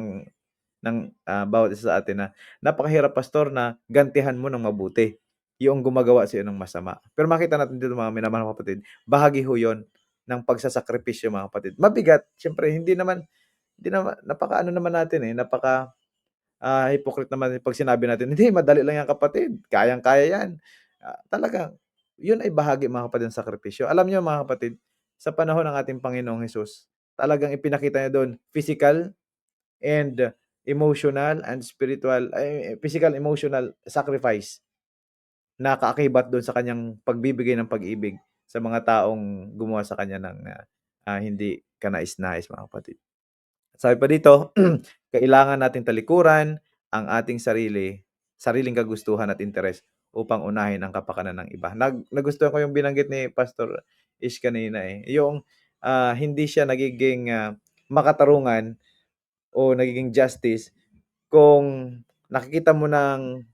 bawat isa sa atin na, "Napakahirap pastor na gantihan mo ng mabuti yung gumagawa sa'yo ng masama." Pero makita natin dito mga minamahal na kapatid, bahagi ho yun ng pagsasakripisyo mga kapatid. Mabigat, siyempre hindi naman napakaano naman natin, hypocrite naman 'pag sinabi natin, "Hindi, madali lang yan kapatid, kayang-kaya yan." Talagang yun ay bahagi mga kapatid ng sakripisyo. Alam niyo mga kapatid, sa panahon ng ating Panginoong Hesus, talagang ipinakita niya dun physical and emotional and spiritual physical, emotional sacrifice na kaakibat dun sa kanyang pagbibigay ng pag-ibig sa mga taong gumawa sa kanya ng, hindi kanais-nais mga kapatid. Sabi pa dito, kailangan nating talikuran ang ating sariling kagustuhan at interes upang unahin ang kapakanan ng iba. Nagustuhan ko yung binanggit ni Pastor Ish kanina eh. Yung hindi siya nagiging makatarungan o nagiging justice kung nakikita mo ng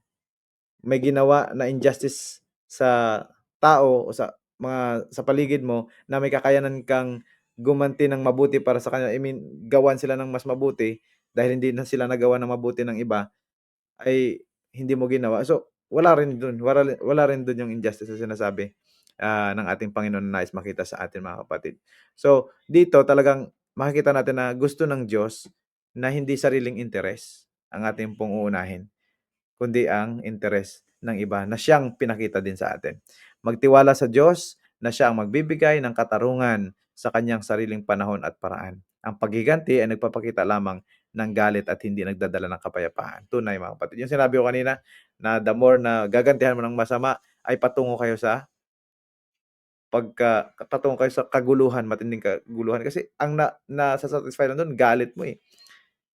may ginawa na injustice sa tao o sa paligid mo na may kakayanan kang gumanti ng mabuti para sa kanila. I mean, gawan sila ng mas mabuti dahil hindi na sila nagawa ng mabuti ng iba, ay hindi mo ginawa. So, wala rin dun yung injustice na sinasabi ng ating Panginoon na nais makita sa atin, mga kapatid. So, dito talagang makikita natin na gusto ng Diyos na hindi sariling interes ang ating pong uunahin, kundi ang interes ng iba na siyang pinakita din sa atin. Magtiwala sa Diyos na siya ang magbibigay ng katarungan sa kanyang sariling panahon at paraan. Ang paghiganti ay nagpapakita lamang ng galit at hindi nagdadala ng kapayapaan. Tunay, mga kapatid. Yung sinabi ko kanina na the more na gagantihan mo ng masama ay patungo kayo sa kaguluhan, matinding kaguluhan. Kasi ang nasa-satisfy lang doon, galit mo eh.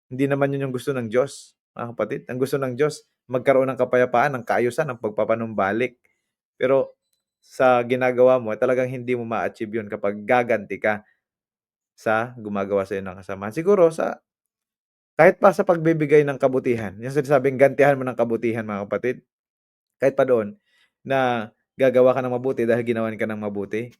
Hindi naman yun yung gusto ng Diyos, mga kapatid. Ang gusto ng Diyos, magkaroon ng kapayapaan, ng kaayusan, ng pagpapanumbalik. Pero sa ginagawa mo, talagang hindi mo ma-achieve yun kapag gaganti ka sa gumagawa sa'yo ng kasamaan. Siguro kahit pa sa pagbibigay ng kabutihan, yung sinasabing gantihan mo ng kabutihan, mga kapatid, kahit pa doon na gagawa ka ng mabuti dahil ginawan ka ng mabuti,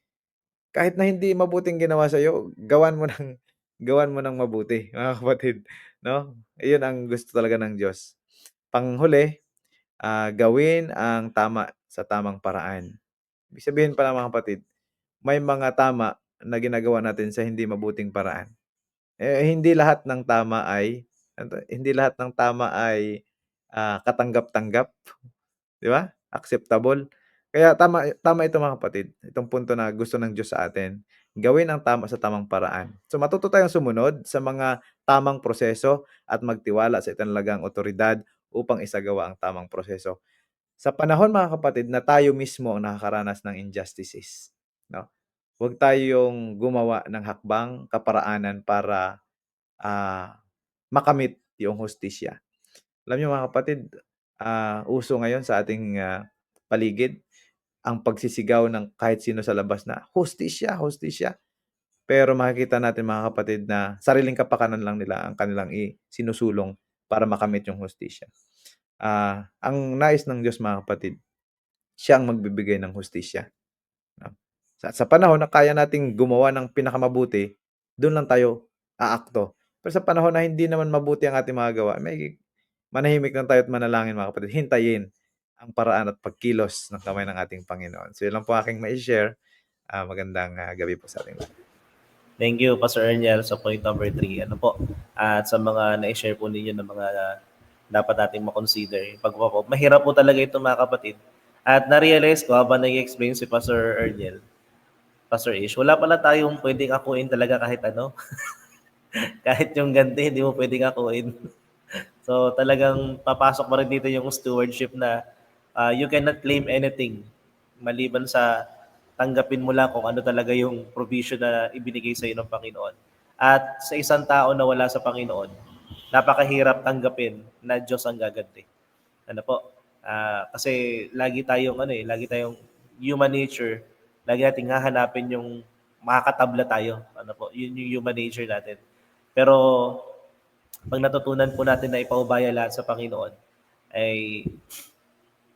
kahit na hindi mabuting ginawa sa'yo, gawan mo ng mabuti, mga kapatid, 'no? Iyon ang gusto talaga ng Diyos. Panghuli, gawin ang tama sa tamang paraan. Ibig sabihin pala, mga kapatid, may mga tama na ginagawa natin sa hindi mabuting paraan. Hindi lahat ng tama ay katanggap-tanggap. 'Di ba? Acceptable. Kaya tama tama ito, mga kapatid, itong punto na gusto ng Diyos sa atin, gawin ang tama sa tamang paraan. So matuto tayong sumunod sa mga tamang proseso at magtiwala sa itinalagang otoridad upang isagawa ang tamang proseso. Sa panahon, mga kapatid, na tayo mismo ang nakakaranas ng injustices, 'no? Huwag tayong gumawa ng hakbang, kaparaanan para makamit yung hustisya. Alam niyo, mga kapatid, uso ngayon sa ating paligid ang pagsisigaw ng kahit sino sa labas na, "Hustisya, hustisya." Pero makikita natin, mga kapatid, na sariling kapakanan lang nila ang kanilang sinusulong para makamit yung hustisya. Ang nais ng Diyos, mga kapatid, siya ang magbibigay ng hustisya, 'no. Sa panahon na kaya nating gumawa ng pinakamabuti, dun lang tayo aakto. Pero sa panahon na hindi naman mabuti ang ating mga gawa, manahimik lang tayo at manalangin, mga kapatid. Hintayin ang paraan at pagkilos ng kamay ng ating Panginoon. So, yun lang po aking mai-share. Magandang gabi po sa ating lahat. Thank you, Pastor Erniel, sa point number 3. Ano po? At sa mga na-share po ninyo ng mga dapat nating makonsider. Mahirap po talaga ito, mga kapatid. At na-realize ko habang nag-explain si Pastor Erniel, Pastor Ish, wala pala tayong pwedeng akuin talaga kahit ano. Kahit yung ganti, hindi mo pwedeng akuin. So talagang papasok pa rin dito yung stewardship na you cannot claim anything maliban sa tanggapin mo lang kung ano talaga yung provision na ibinigay sa iyo ng Panginoon. At sa isang tao na wala sa Panginoon, napakahirap tanggapin na Diyos ang gaganti. Ano po? Kasi lagi tayong human nature, lagi nating hahanapin yung makakatabla tayo. Ano po? Yun yung human nature natin. Pero pag natutunan po natin na ipaubaya lahat sa Panginoon, ay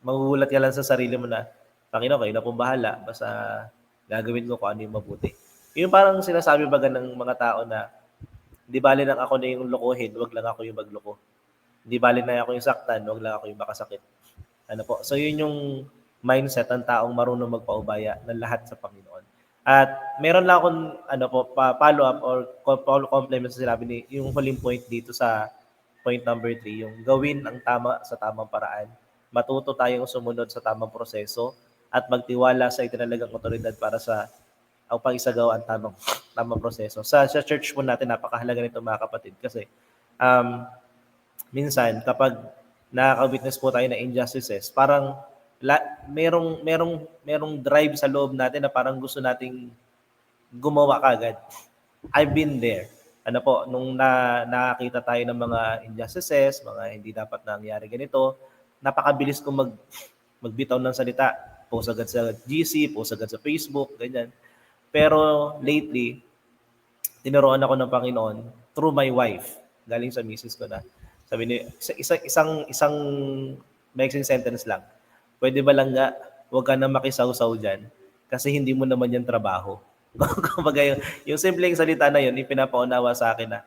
magugulat ka lang sa sarili mo na, Panginoon, kayo na pong bahala. Basta gagawin ko kung ano yung mabuti. Yung parang sinasabi baga ng mga tao na, di bali lang ako na yung lokohin, wag lang ako yung magloko. Di bali na ako yung saktan, wag lang ako yung makasakit. Ano po? So yun yung mindset ng taong marunong magpaubaya ng lahat sa Panginoon. At meron lang akong follow up or complement sa sinabi ni yung huling point dito sa point number 3, yung gawin ang tama sa tamang paraan. Matuto tayong sumunod sa tamang proseso at magtiwala sa itinalagang otoridad para sa upang isagawa ang tamang proseso. Sa church po natin, napakahalaga nito, mga kapatid, kasi minsan kapag nakaka-witness po tayo ng injustices, parang merong drive sa loob natin na parang gusto nating gumawa kagad. I've been there. ano po, nung nakakita tayo ng mga injustices, mga hindi dapat nangyari ganito, napakabilis kong magbitaw ng salita. Post agad sa GC, post agad sa Facebook, ganyan. Pero lately, tinuruan ako ng Panginoon through my wife. Galing sa misis ko na. Sabi ni, isang mixing sentence lang. Pwede ba lang nga, huwag ka na makisawsaw dyan kasi hindi mo naman yan trabaho. Kumbaga yung simpleng salita na yun, ipinapaunawa sa akin na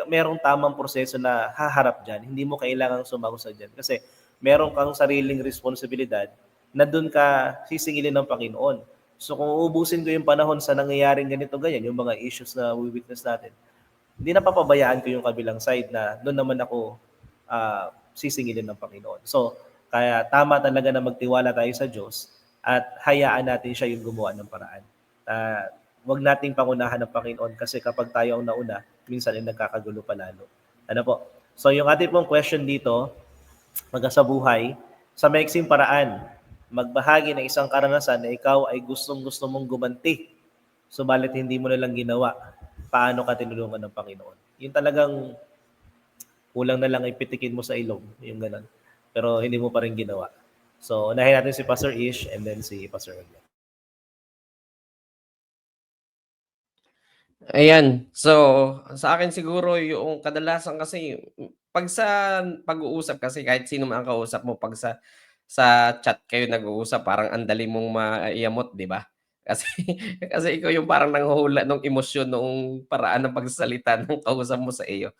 merong tamang proseso na haharap dyan. Hindi mo kailangang sumahusa dyan. Kasi meron kang sariling responsibilidad na doon ka sisingilin ng Panginoon. So kung uubusin ko yung panahon sa nangyayaring ganito ganyan, yung mga issues na we-witness natin, hindi na papabayaan ko yung kabilang side na doon naman ako sisingilin ng Panginoon. So, kaya tama talaga na magtiwala tayo sa Diyos at hayaan natin siya yung gumawa ng paraan. Huwag nating pangunahan ng Panginoon kasi kapag tayo ang nauna, minsan ay nagkakagulo pa lalo. Ano po? So, yung ating pong question dito, magkasabuhay, sa maiksing paraan, magbahagi ng isang karanasan na ikaw ay gustong-gusto mong gumanti, subalit hindi mo na lang ginawa, paano ka tinulungan ng Panginoon. Yung talagang kulang na lang ipitikin mo sa ilong, yung ganun. Pero hindi mo pa rin ginawa. So, unahin natin si Pastor Ish and then si Pastor Agla. Ayan. So, sa akin siguro yung kadalasan kasi pag sa pag-uusap kasi kahit sino man ang kausap mo pag sa chat kayo nag-uusap parang ang dali mong maiamot, 'di ba? Kasi kasi ikaw yung parang nanghuhula ng emosyon nung paraan ng pagsasalita ng kausap mo sa iyo.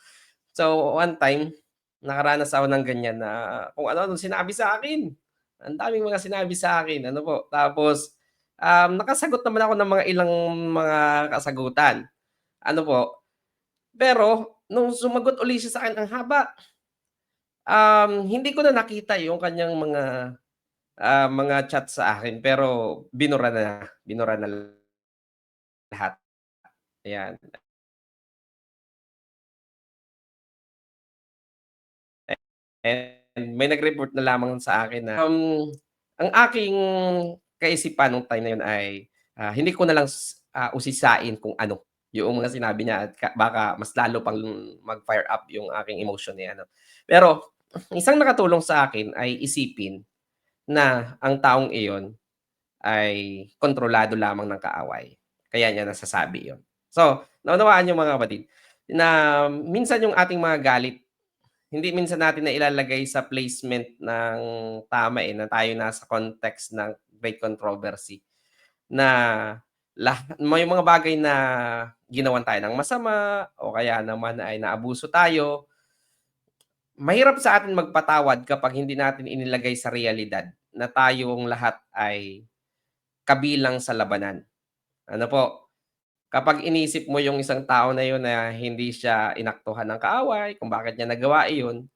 So, one time nakaranas ako ng ganyan na kung ano-anong sinabi sa akin. Ang daming mga sinabi sa akin, ano po. Tapos, nakasagot naman ako ng mga ilang mga kasagutan. Ano po, pero nung sumagot uli siya sa'kin ang haba, hindi ko na nakita yung kanyang mga chat sa akin pero binura na lahat, ayan. And may nag-report na lamang sa akin na, ang aking kaisipan nung time na yun ay, hindi ko na lang usisain kung ano yung mga sinabi niya at baka mas lalo pang mag-fire up yung aking emotion eh, ano. Pero isang nakatulong sa akin ay isipin na ang taong iyon ay kontrolado lamang ng kaaway, kaya niya nasasabi yun. So, naunawaan niyo mga kapatid na minsan yung ating mga galit hindi minsan natin na ilalagay sa placement ng tama, eh, na tayo nasa context ng great controversy na may mga bagay na ginawan tayo ng masama o kaya naman ay naabuso tayo. Mahirap sa atin magpatawad kapag hindi natin inilagay sa realidad na tayong lahat ay kabilang sa labanan. Ano po, kapag inisip mo yung isang tao na yun na hindi siya inaktuhan ng kaaway, kung bakit niya nagawa iyon,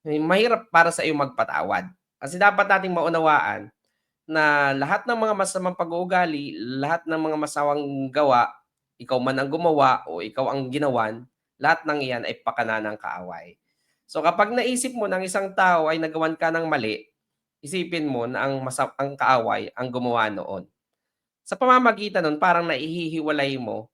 mahirap para sa iyo magpatawad. Kasi dapat nating maunawaan na lahat ng mga masamang pag-uugali, lahat ng mga masamang gawa, ikaw man ang gumawa o ikaw ang ginawan, lahat ng iyan ay pakana ng kaaway. So kapag naisip mo ng isang tao ay nagawan ka ng mali, isipin mo na ang kaaway ang gumawa noon. Sa pamamagitan nun, parang naihihiwalay mo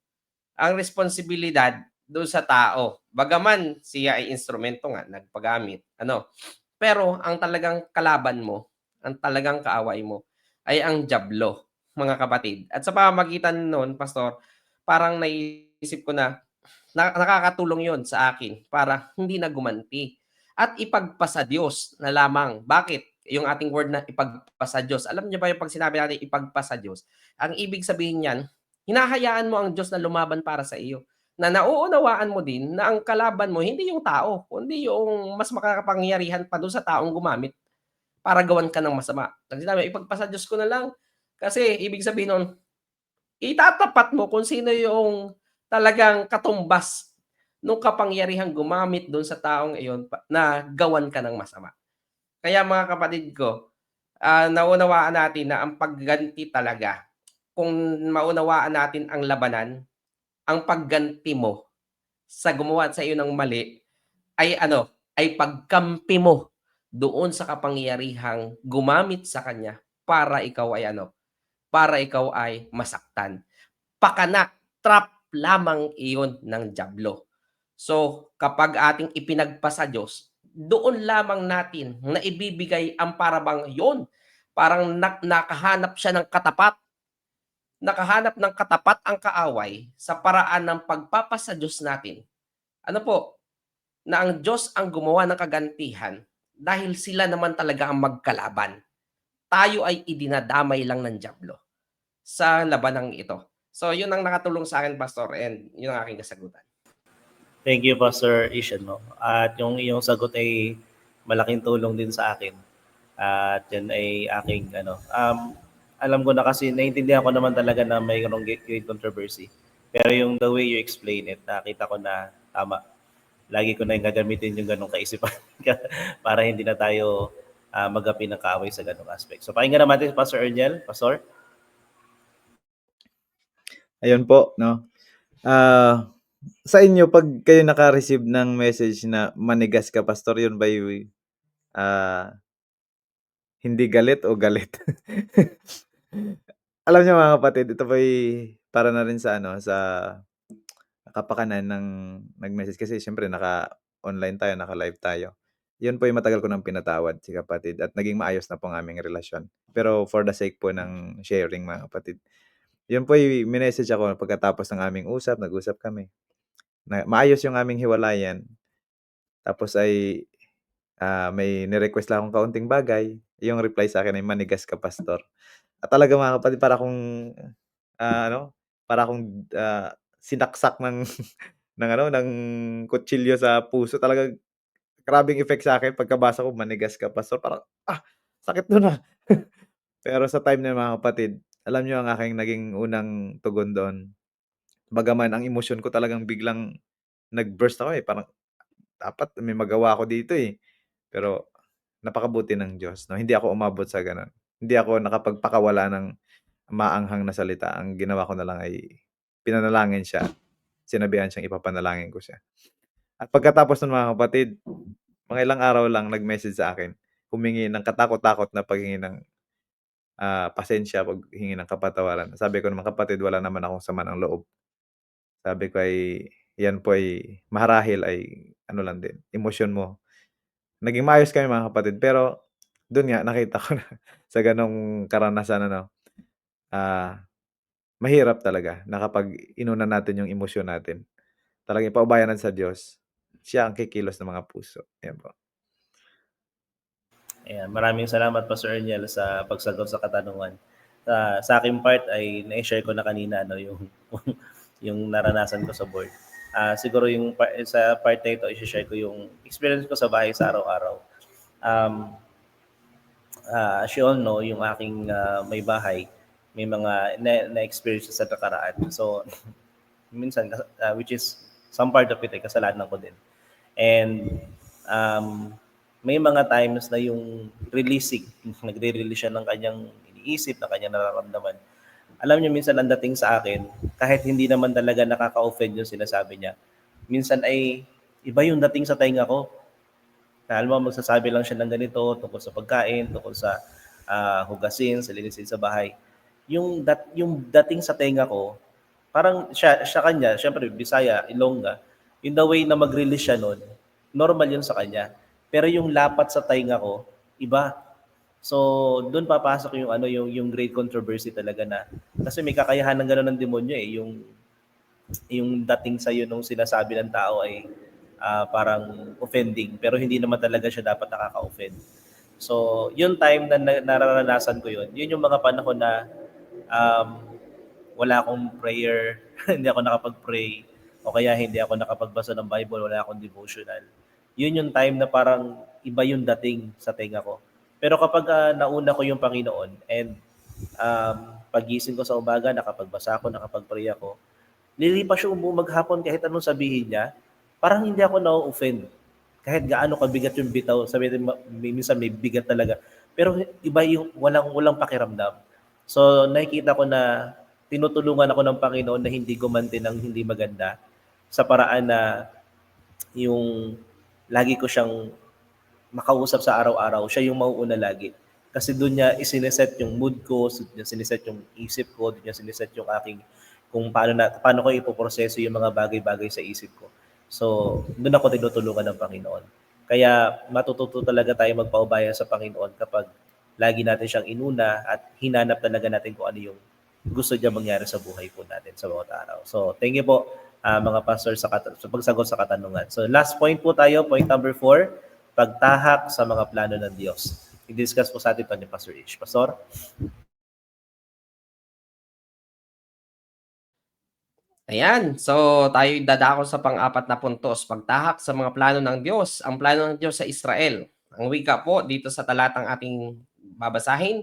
ang responsibilidad doon sa tao. Bagaman siya ay instrumento nga, nagpagamit, ano. Pero ang talagang kalaban mo, ang talagang kaaway mo ay ang dyablo, mga kapatid. At sa pamamagitan nun, pastor, parang naisip ko na nakakatulong yon sa akin para hindi na gumanti at ipagpasa Diyos na lamang. Bakit? Yung ating word na ipagpasa Diyos. Alam niyo ba yung pag sinabi natin ipagpasa Diyos? Ang ibig sabihin niyan, hinahayaan mo ang Diyos na lumaban para sa iyo. Na nauunawaan mo din na ang kalaban mo hindi yung tao, kundi yung mas makakapangyarihan pa doon sa taong gumamit para gawan ka ng masama. Pag sinabi, ipagpasa Diyos ko na lang. Kasi ibig sabihin nun, itatapat mo kung sino yung talagang katumbas nung kapangyarihang gumamit doon sa taong iyon na gawan ka ng masama. Kaya mga kapatid ko, naunawaan natin na ang pagganti talaga, kung maunawaan natin ang labanan, ang pagganti mo sa gumawa sa iyo ng mali ay ano, ay pagkampi mo doon sa kapangyarihang gumamit sa kanya para ikaw ay ano, para ikaw ay masaktan. Pakana, trap lamang iyon ng dyablo. So, kapag ating ipinagpasa Diyos, doon lamang natin na ibibigay ang parabang yon. Parang nakahanap siya ng katapat. Nakahanap ng katapat ang kaaway sa paraan ng pagpapasa Diyos natin. Ano po, na ang Diyos ang gumawa ng kagantihan dahil sila naman talaga ang magkalaban. Tayo ay idinadamay lang ng dyablo sa labanang ito. So, yun ang nakatulong sa akin, Pastor, and yun ang aking kasagutan. Thank you, Pastor Ishan. No? At yung iyong sagot ay malaking tulong din sa akin. At yan ay aking alam ko na kasi naiintindihan ko naman talaga na mayroong great controversy. Pero yung the way you explain it, nakita ko na tama. Lagi ko na yung gagamitin yung ganong kaisipan para hindi na tayo magapi ng kaaway sa ganong aspect. So pakinggan naman natin, Pastor Erniel. Pastor? Ayun po, no? Sa inyo, pag kayo naka-receive ng message na manigas ka, Pastor, yun ba yung hindi galit o galit? Alam niyo mga kapatid, ito ba'y para na rin sa sa kapakanan ng nag-message kasi siyempre naka-online tayo, naka-live tayo. Yun po yung matagal ko nang pinatawad si kapatid at naging maayos na po ang aming relasyon. Pero for the sake po ng sharing mga kapatid, yun po yung minessage ako pagkatapos ng aming nag-usap kami. Na maayos yung aming hiwalayan. Tapos ay may ni-request lang akong kaunting bagay. Yung reply sa akin ay manigas ka, Pastor. At talaga mga kapatid, para akong sinaksak ng ng kutsilyo sa puso. Talagang grabeng effect sa akin pagkabasa ko, manigas ka, Pastor. Parang, sakit nun Pero sa time na yun, mga kapatid, alam niyo ang aking naging unang tugon doon. Bagaman ang emosyon ko talagang biglang nag-burst ako parang dapat may magawa ako dito Pero napakabuti ng Diyos 'no, hindi ako umabot sa gano'n. Hindi ako nakapagpakawala ng maanghang na salita. Ang ginawa ko na lang ay pinanalangin siya, sinabihan siyang ipapanalangin ko siya. At pagkatapos nun mga kapatid, mga ilang araw lang nag-message sa akin, humingi ng katakot-takot na paghingi ng pasensya, paghingi ng kapatawaran. Sabi ko naman, "Kapatid, wala naman akong sama ng loob." Sabi ko ay, "Yan po ay marahil ay ano lang din, emosyon mo." Naging maayos kami mga kapatid, pero dun nga nakita ko na sa ganong karanasan ah, mahirap talaga na kapag inuna natin yung emosyon natin, talagang ipaubayan natin sa Diyos, siya ang kikilos ng mga puso, yan po. Ayan, maraming salamat, Pastor Erniel, sa pagsagot sa katanungan. Sa aking part ay na-share ko na kanina yung yung naranasan ko sa board. Siguro yung sa part na ito, i-share ko yung experience ko sa bahay sa araw-araw. As you all know, yung aking may bahay, may mga na-experience sa nakaraan. So, minsan, which is some part of it ay kasalanan ko din. And may mga times na yung releasing, nagre-release siya ng kanyang iniisip, ng kanyang nararamdaman. Alam niyo, minsan ang dating sa akin, kahit hindi naman talaga nakaka-offend yung sinasabi niya, minsan ay iba yung dating sa tainga ko. Na alam mo, magsasabi lang siya ng ganito tungkol sa pagkain, tungkol sa hugasin, sa linisin sa bahay. Yung dating sa tenga ko, parang siya kanya, syempre Bisaya, Ilongga, yung the way na mag-release siya nun, normal yun sa kanya. Pero yung lapat sa tainga ko, iba. So, doon papasok yung yung great controversy talaga na kasi may kakayahan ng gano'n ng demonyo yung dating sa iyo nung sinasabi ng tao ay parang offending pero hindi naman talaga siya dapat nakaka-offend. So, yung time na nararanasan ko yun yung mga panahon na wala akong prayer, hindi ako nakapag-pray, o kaya hindi ako nakapagbasa ng Bible, wala akong devotional. Yun yung time na parang iba yung dating sa tenga ko. Pero kapag nauna ko yung Panginoon and pagising ko sa umaga, nakapag-pray ako, lilipas yung maghapon kahit anong sabihin niya, parang hindi ako na-offend. Kahit gaano kabigat yung bitaw, sabihin minsan may bigat talaga. Pero iba yung walang pakiramdam. So nakikita ko na tinutulungan ako ng Panginoon na hindi gumanti ng hindi maganda sa paraan na yung lagi ko siyang makausap sa araw-araw, siya yung mauuna lagi. Kasi doon niya isiniset yung mood ko, doon niya siniset yung isip ko, doon niya siniset yung aking kung paano ko ipoproseso yung mga bagay-bagay sa isip ko. So, doon ako tinutulungan ng Panginoon. Kaya matututo talaga tayo magpaubaya sa Panginoon kapag lagi natin siyang inuna at hinanap talaga natin kung ano yung gusto niya mangyari sa buhay po natin sa bawat araw. So, thank you po mga pastor sa pagsagot sa katanungan. So, last point po tayo, point number 4, pagtahak sa mga plano ng Diyos. I-discuss po sa atin ito ni Pastor Ish. Pastor? Ayan, so tayo dadako sa pang-apat na puntos, pagtahak sa mga plano ng Diyos, ang plano ng Diyos sa Israel. Ang wika po dito sa talatang ating babasahin,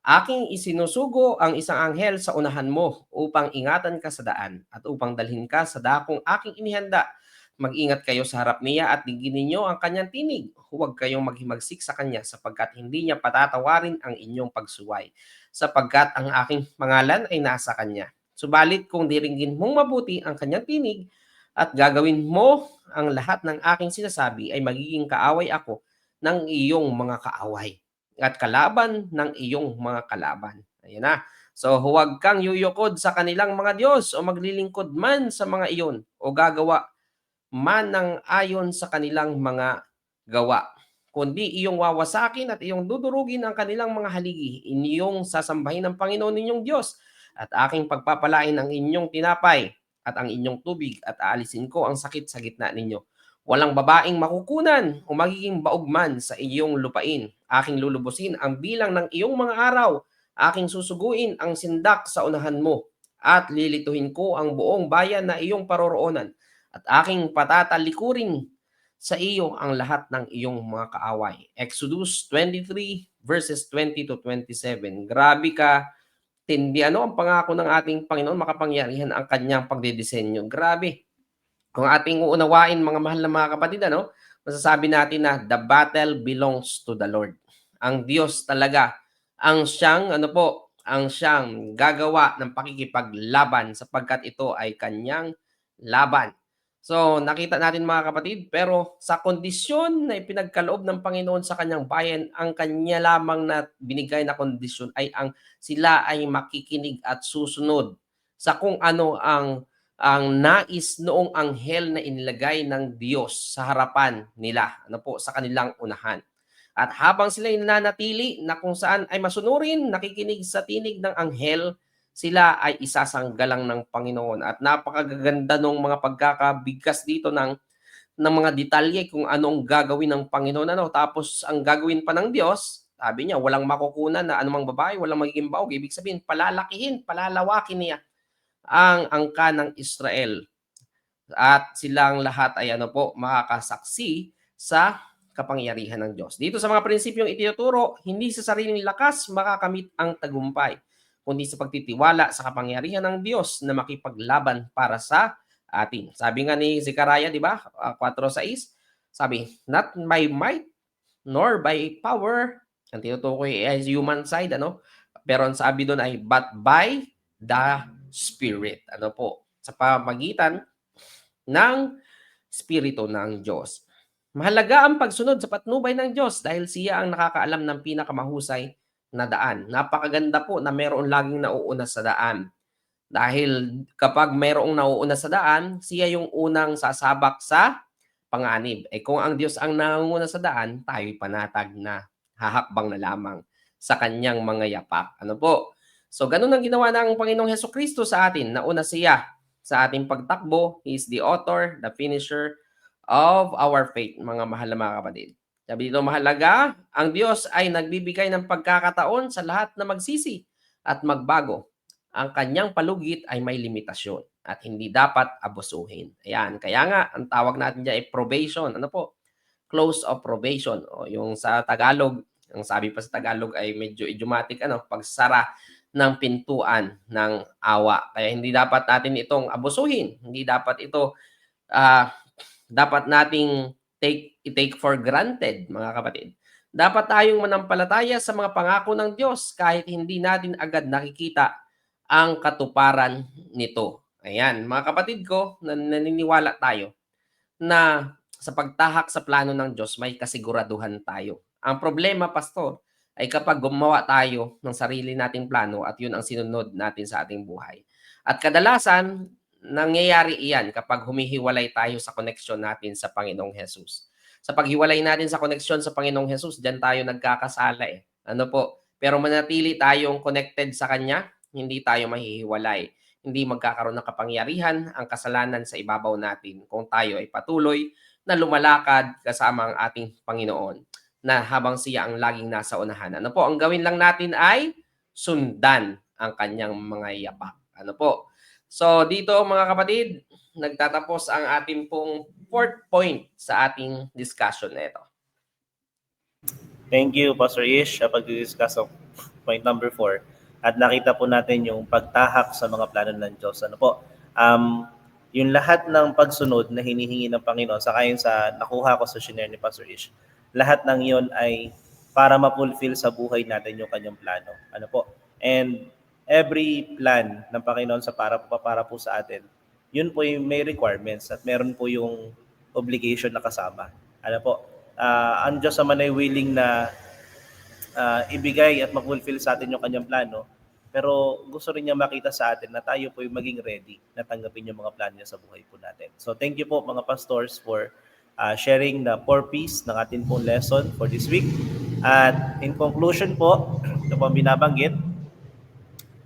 aking isinusugo ang isang anghel sa unahan mo upang ingatan ka sa daan at upang dalhin ka sa dakong aking inihanda. Mag-ingat kayo sa harap niya at digin ninyo ang kanyang tinig. Huwag kayong maghimagsik sa kanya sapagkat hindi niya patatawarin ang inyong pagsuway, sapagkat ang aking pangalan ay nasa kanya. Subalit kung diringgin mong mabuti ang kanyang tinig at gagawin mo ang lahat ng aking sinasabi, ay magiging kaaway ako ng iyong mga kaaway at kalaban ng iyong mga kalaban. Ayan na. So huwag kang yuyukod sa kanilang mga Diyos o maglilingkod man sa mga iyon o gagawa man ng ayon sa kanilang mga gawa. Kundi iyong wawasakin at iyong dudurugin ang kanilang mga haligi. Inyong sasambahin ng Panginoon ninyong Diyos at aking pagpapalain ang inyong tinapay at ang inyong tubig at aalisin ko ang sakit sa gitna ninyo. Walang babaeng makukunan o magiging baugman sa iyong lupain. Aking lulubusin ang bilang ng iyong mga araw. Aking susuguin ang sindak sa unahan mo. At lilituhin ko ang buong bayan na iyong paroroonan. At aking patatalikurin sa iyo ang lahat ng iyong mga kaaway. Exodus 23 verses 20 to 27. Grabe ka, tindi. Ano ang pangako ng ating Panginoon? Makapangyarihan ang kanyang pagdidisenyo. Grabe. Kung ating uunawain, mga mahal na mga kapatid, masasabi natin na the battle belongs to the Lord. Ang Diyos talaga ang siyang, ang siyang gagawa ng pakikipaglaban sapagkat ito ay kanyang laban. So, nakita natin mga kapatid, pero sa kondisyon na ipinagkaloob ng Panginoon sa kanyang bayan, ang kanya lamang na binigay na kondisyon ay sila ay makikinig at susunod sa kung ano ang nais noong anghel na inilagay ng Diyos sa harapan nila, sa kanilang unahan. At habang sila nananatili na kung saan ay masunurin, nakikinig sa tinig ng anghel, sila ay isasanggalang ng Panginoon. At napakaganda ng mga pagkakabigkas dito ng mga detalye kung anong gagawin ng Panginoon. Tapos ang gagawin pa ng Diyos, sabi niya, walang makukunan na anumang babae, walang magiging baog. Ibig sabihin, palalakihin, palalawakin niya ang angka ng Israel. At silang lahat ay makakasaksi sa kapangyarihan ng Diyos. Dito sa mga prinsipyong itinuturo, hindi sa sariling lakas makakamit ang tagumpay, kundi sa pagtitiwala sa kapangyarihan ng Diyos na makipaglaban para sa atin. Sabi nga ni Zechariah, di ba? 4:6, sabi, not by might nor by power, ang tinutukoy ay human side, pero ang sabi doon ay but by the Spirit. Sa pamagitan ng Espiritu ng Diyos. Mahalaga ang pagsunod sa patnubay ng Diyos dahil siya ang nakakaalam ng pinakamahusay na daan. Napakaganda po na mayroon laging nauuna sa daan. Dahil kapag mayroong nauuna sa daan, siya yung unang sasabak sa panganib. Kung ang Diyos ang nangunguna sa daan, tayo'y panatag na hahakbang na lamang sa kanyang mga yapak. So, ganun ang ginawa ng Panginoong Hesukristo sa atin. Nauna siya sa ating pagtakbo. He is the author, the finisher of our faith, mga mahal na mga kapatid. Sabi dito, mahalaga, ang Diyos ay nagbibigay ng pagkakataon sa lahat na magsisi at magbago. Ang kanyang palugit ay may limitasyon at hindi dapat abusuhin. Ayan, kaya nga, ang tawag natin dyan ay probation. Close of probation. O yung sa Tagalog, ang sabi pa sa Tagalog ay medyo idiomatic, pagsara ng pintuan ng awa. Kaya hindi dapat natin itong abusuhin. Hindi dapat ito dapat nating take for granted, mga kapatid. Dapat tayong manampalataya sa mga pangako ng Diyos kahit hindi natin agad nakikita ang katuparan nito. Ayan, mga kapatid ko, naniniwala tayo na sa pagtahak sa plano ng Diyos, may kasiguraduhan tayo. Ang problema, pastor, ay kapag gumawa tayo ng sarili nating plano at yun ang sinunod natin sa ating buhay. At kadalasan, nangyayari iyan kapag humihiwalay tayo sa koneksyon natin sa Panginoong Hesus. Sa paghiwalay natin sa koneksyon sa Panginoong Hesus, diyan tayo nagkakasala eh. Ano po? Pero manatili tayong connected sa Kanya, hindi tayo mahihiwalay. Hindi magkakaroon ng kapangyarihan ang kasalanan sa ibabaw natin kung tayo ay patuloy na lumalakad kasama ang ating Panginoon na habang siya ang laging nasa unahan. Ano po? Ang gawin lang natin ay sundan ang kanyang mga yapak. Ano po? So dito mga kapatid, nagtatapos ang ating pong fourth point sa ating discussion na ito. Thank you, Pastor Ish, sa pag-discuss ng point number 4. At nakita po natin yung pagtahak sa mga plano ng Diyos. Ano po? Yung lahat ng pagsunod na hinihingi ng Panginoon, saka yun sa nakuha ko sa shinare ni Pastor Ish, lahat ng yon ay para ma-fulfill sa buhay natin yung kanyang plano. Ano po? And every plan ng Panginoon sa para po sa atin, yun po yung may requirements at meron po yung obligation na kasama. Ano po? Ang Diyos naman ay willing na ibigay at ma-fulfill sa atin yung kanyang plano, pero gusto rin niya makita sa atin na tayo po yung maging ready na tanggapin yung mga plano niya sa buhay po natin. So thank you po mga pastors for sharing the 4 P's ng ating pong lesson for this week. At in conclusion po, ito po ang binabanggit,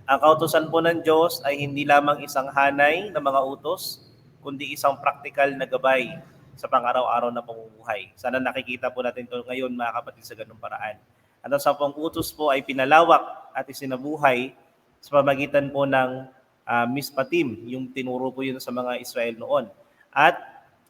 ang kautusan po ng Diyos ay hindi lamang isang hanay ng mga utos, kundi isang praktikal na gabay sa pang-araw-araw na pamumuhay. Sana nakikita po natin ito ngayon mga kapatid sa ganung paraan. At ang 10 utos po ay pinalawak at isinabuhay sa pamagitan po ng mispatim, yung tinuro po yun sa mga Israel noon. At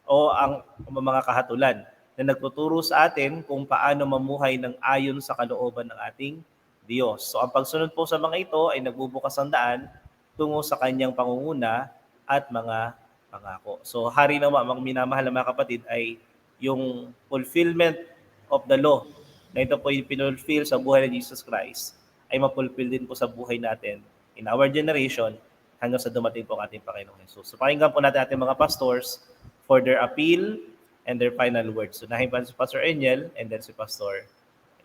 ang mga kahatulan na nagtuturo sa atin kung paano mamuhay ng ayon sa kalooban ng ating Diyos. So ang pagsunod po sa mga ito ay nagbubukas ang daan tungo sa kanyang pangunguna at mga pangako. So hari naman, mga minamahal na mga kapatid, ay yung fulfillment of the law na ito po yung pinulfill sa buhay ni Jesus Christ ay mapulfill din po sa buhay natin in our generation hanggang sa dumating po ang ating Panginoong Jesus. So pakinggan po natin ating mga pastors for their appeal and their final words. So nahin pa si Pastor Eniel and then si Pastor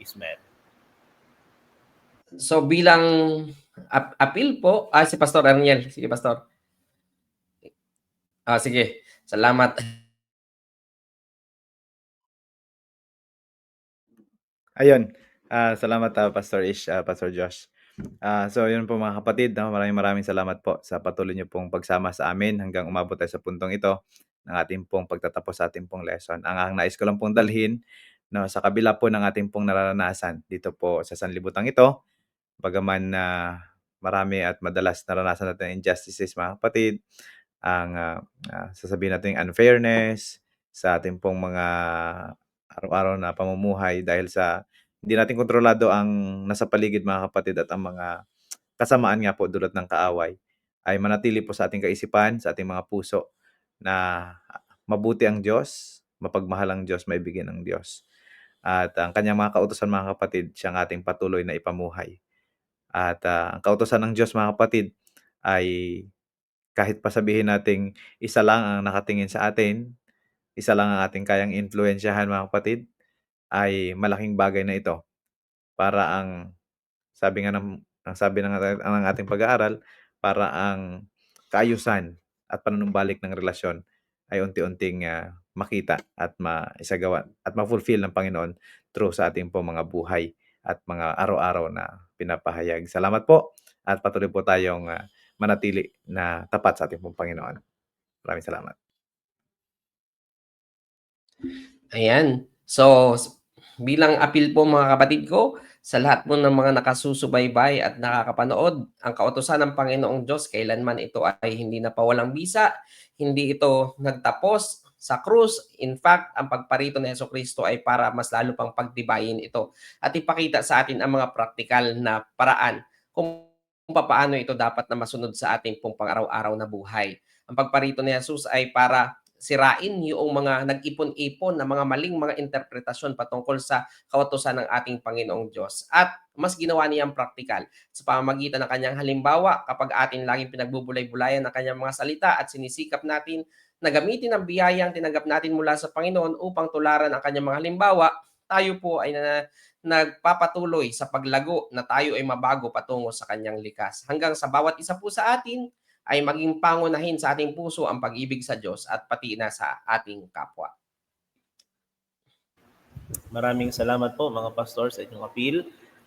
Ismael. So bilang appeal po, si Pastor Arniel. Sige, Pastor. Sige. Salamat. Ayun. Salamat Pastor Ish, Pastor Josh. So yun po mga kapatid, maraming salamat po sa patuloy niyo pong pagsama sa amin hanggang umabot tayo sa puntong ito ng ating pong pagtatapos sa ating pong lesson. Ang nais ko lang pong dalhin, no, sa kabila po ng ating pong nararanasan dito po sa sanlibutan ito, bagaman na marami at madalas naranasan natin injustices mga kapatid, ang sasabihin natin unfairness sa ating pong mga araw-araw na pamumuhay dahil sa hindi natin kontrolado ang nasa paligid mga kapatid at ang mga kasamaan nga po dulot ng kaaway, ay manatili po sa ating kaisipan, sa ating mga puso na mabuti ang Diyos, mapagmahal ang Diyos, maibigin ng Diyos. At ang kanyang mga kautusan mga kapatid, siyang ating patuloy na ipamuhay. At ang kautusan ng Diyos mga kapatid ay kahit pa sabihin nating isa lang ang nakatingin sa atin, isa lang ang ating kayang impluwensyahan mga kapatid, ay malaking bagay na ito para ang sabi nga ang sabi ng ating pag-aaral, para ang kaayusan at panunumbalik ng relasyon ay unti-unting makita at maisagawa at ma-fulfill ng Panginoon through sa ating po mga buhay at mga araw-araw na pinapahayag. Salamat po at patuloy po tayong manatili na tapat sa ating pong Panginoon. Maraming salamat. Ayan. So, bilang appeal po mga kapatid ko, sa lahat po ng mga nakasusubaybay at nakakapanood, ang kautusan ng Panginoong Diyos, kailanman ito ay hindi napawalang bisa, hindi ito nagtapos sa krus. In fact, ang pagparito ni Jesucristo ay para mas lalo pang pagtibayin ito at ipakita sa atin ang mga praktikal na paraan kung paano ito dapat na masunod sa ating pong pang-araw-araw na buhay. Ang pagparito ni Jesus ay para sirain yung mga nag-ipon-ipon na mga maling mga interpretasyon patungkol sa kautusan ng ating Panginoong Diyos. At mas ginawa niyang praktikal sa pamamagitan ng kanyang halimbawa kapag atin laging pinagbubulay-bulayan ng kanyang mga salita at sinisikap natin na gamitin ang biyayang tinanggap natin mula sa Panginoon upang tularan ang kanyang mga halimbawa, tayo po ay nagpapatuloy sa paglago na tayo ay mabago patungo sa kanyang likas. Hanggang sa bawat isa po sa atin ay maging pangunahin sa ating puso ang pag-ibig sa Diyos at pati na sa ating kapwa. Maraming salamat po mga pastor sa inyong appeal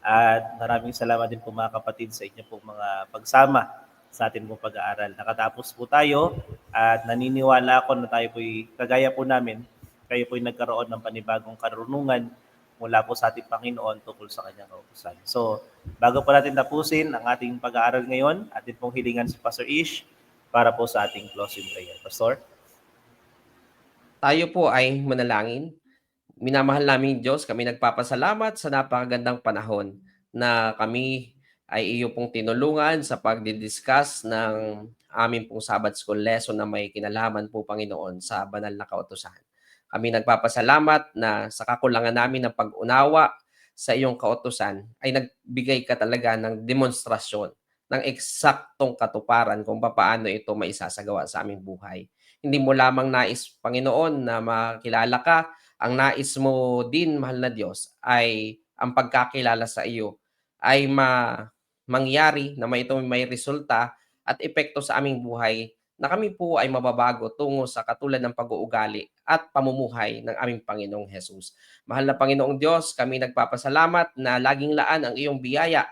at maraming salamat din po mga kapatid sa inyong po mga pagsama sa ating pong pag-aaral. Nakatapos po tayo at naniniwala ako na tayo po'y kagaya po namin, kayo po'y nagkaroon ng panibagong karunungan mula po sa ating Panginoon tungkol sa kanyang kautusan. So, bago po natin tapusin ang ating pag-aaral ngayon, atin pong hilingan si Pastor Ish para po sa ating closing prayer. Pastor? Tayo po ay manalangin. Minamahal namin Diyos, kami nagpapasalamat sa napakagandang panahon na kami ay iyo pong tinulungan sa pagdidiscuss ng amin pong Sabbath School lesson na may kinalaman po, Panginoon, sa banal na kautusan. Kami nagpapasalamat na sa kakulangan namin ng pag-unawa sa iyong kautusan ay nagbigay ka talaga ng demonstrasyon ng eksaktong katuparan kung paano ito maisasagawa sa aming buhay. Hindi mo lamang nais, Panginoon, na makilala ka, ang nais mo din, mahal na Diyos, ay ang pagkakilala sa iyo ay mangyari na may resulta at epekto sa aming buhay na kami po ay mababago tungo sa katulad ng pag-uugali at pamumuhay ng aming Panginoong Hesus. Mahal na Panginoong Diyos, kami nagpapasalamat na laging laan ang iyong biyaya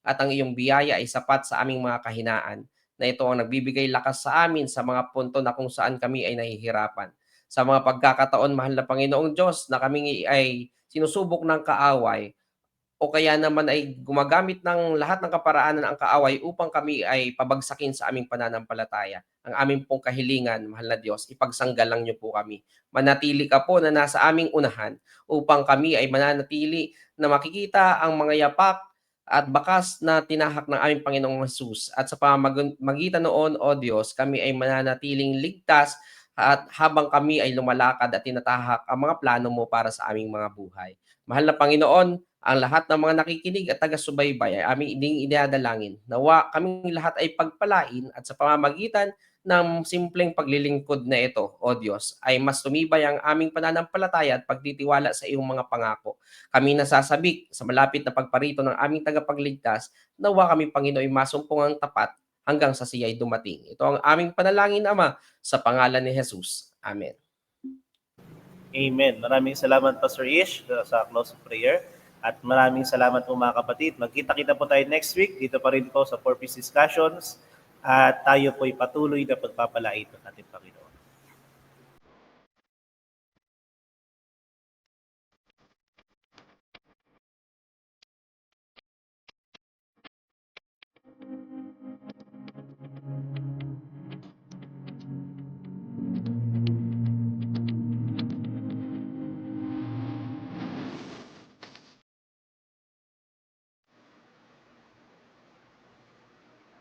at ang iyong biyaya ay sapat sa aming mga kahinaan na ito ang nagbibigay lakas sa amin sa mga punto na kung saan kami ay nahihirapan. Sa mga pagkakataon, mahal na Panginoong Diyos, na kami ay sinusubok ng kaaway o kaya naman ay gumagamit ng lahat ng kaparaanan ng kaaway upang kami ay pabagsakin sa aming pananampalataya. Ang aming pong kahilingan, mahal na Diyos, ipagsanggalang niyo po kami. Manatili ka po na nasa aming unahan upang kami ay mananatili na makikita ang mga yapak at bakas na tinahak ng aming Panginoong Hesus. At sa pamamagitan noon, O Diyos, kami ay mananatiling ligtas at habang kami ay lumalakad at tinatahak ang mga plano mo para sa aming mga buhay. Mahal na Panginoon, ang lahat ng mga nakikinig at taga-subaybay ay aming idinadalangin. Nawa kaming lahat ay pagpalain at sa pamamagitan ng simpleng paglilingkod na ito, O Diyos, ay mas tumibay ang aming pananampalataya at pagtitiwala sa iyong mga pangako. Kami nasasabik sa malapit na pagparito ng aming tagapagligtas, nawa kami, Panginoon, ay masumpong ang tapat hanggang sa siya'y dumating. Ito ang aming panalangin, Ama, sa pangalan ni Jesus. Amen. Amen. Maraming salamat, Pastor Ish, sa closing prayer. At maraming salamat po mga kapatid. Magkita-kita po tayo next week. Dito pa rin po sa 4Piece Discussions. At tayo po'y patuloy na pagpapalait ng ating Panginoon.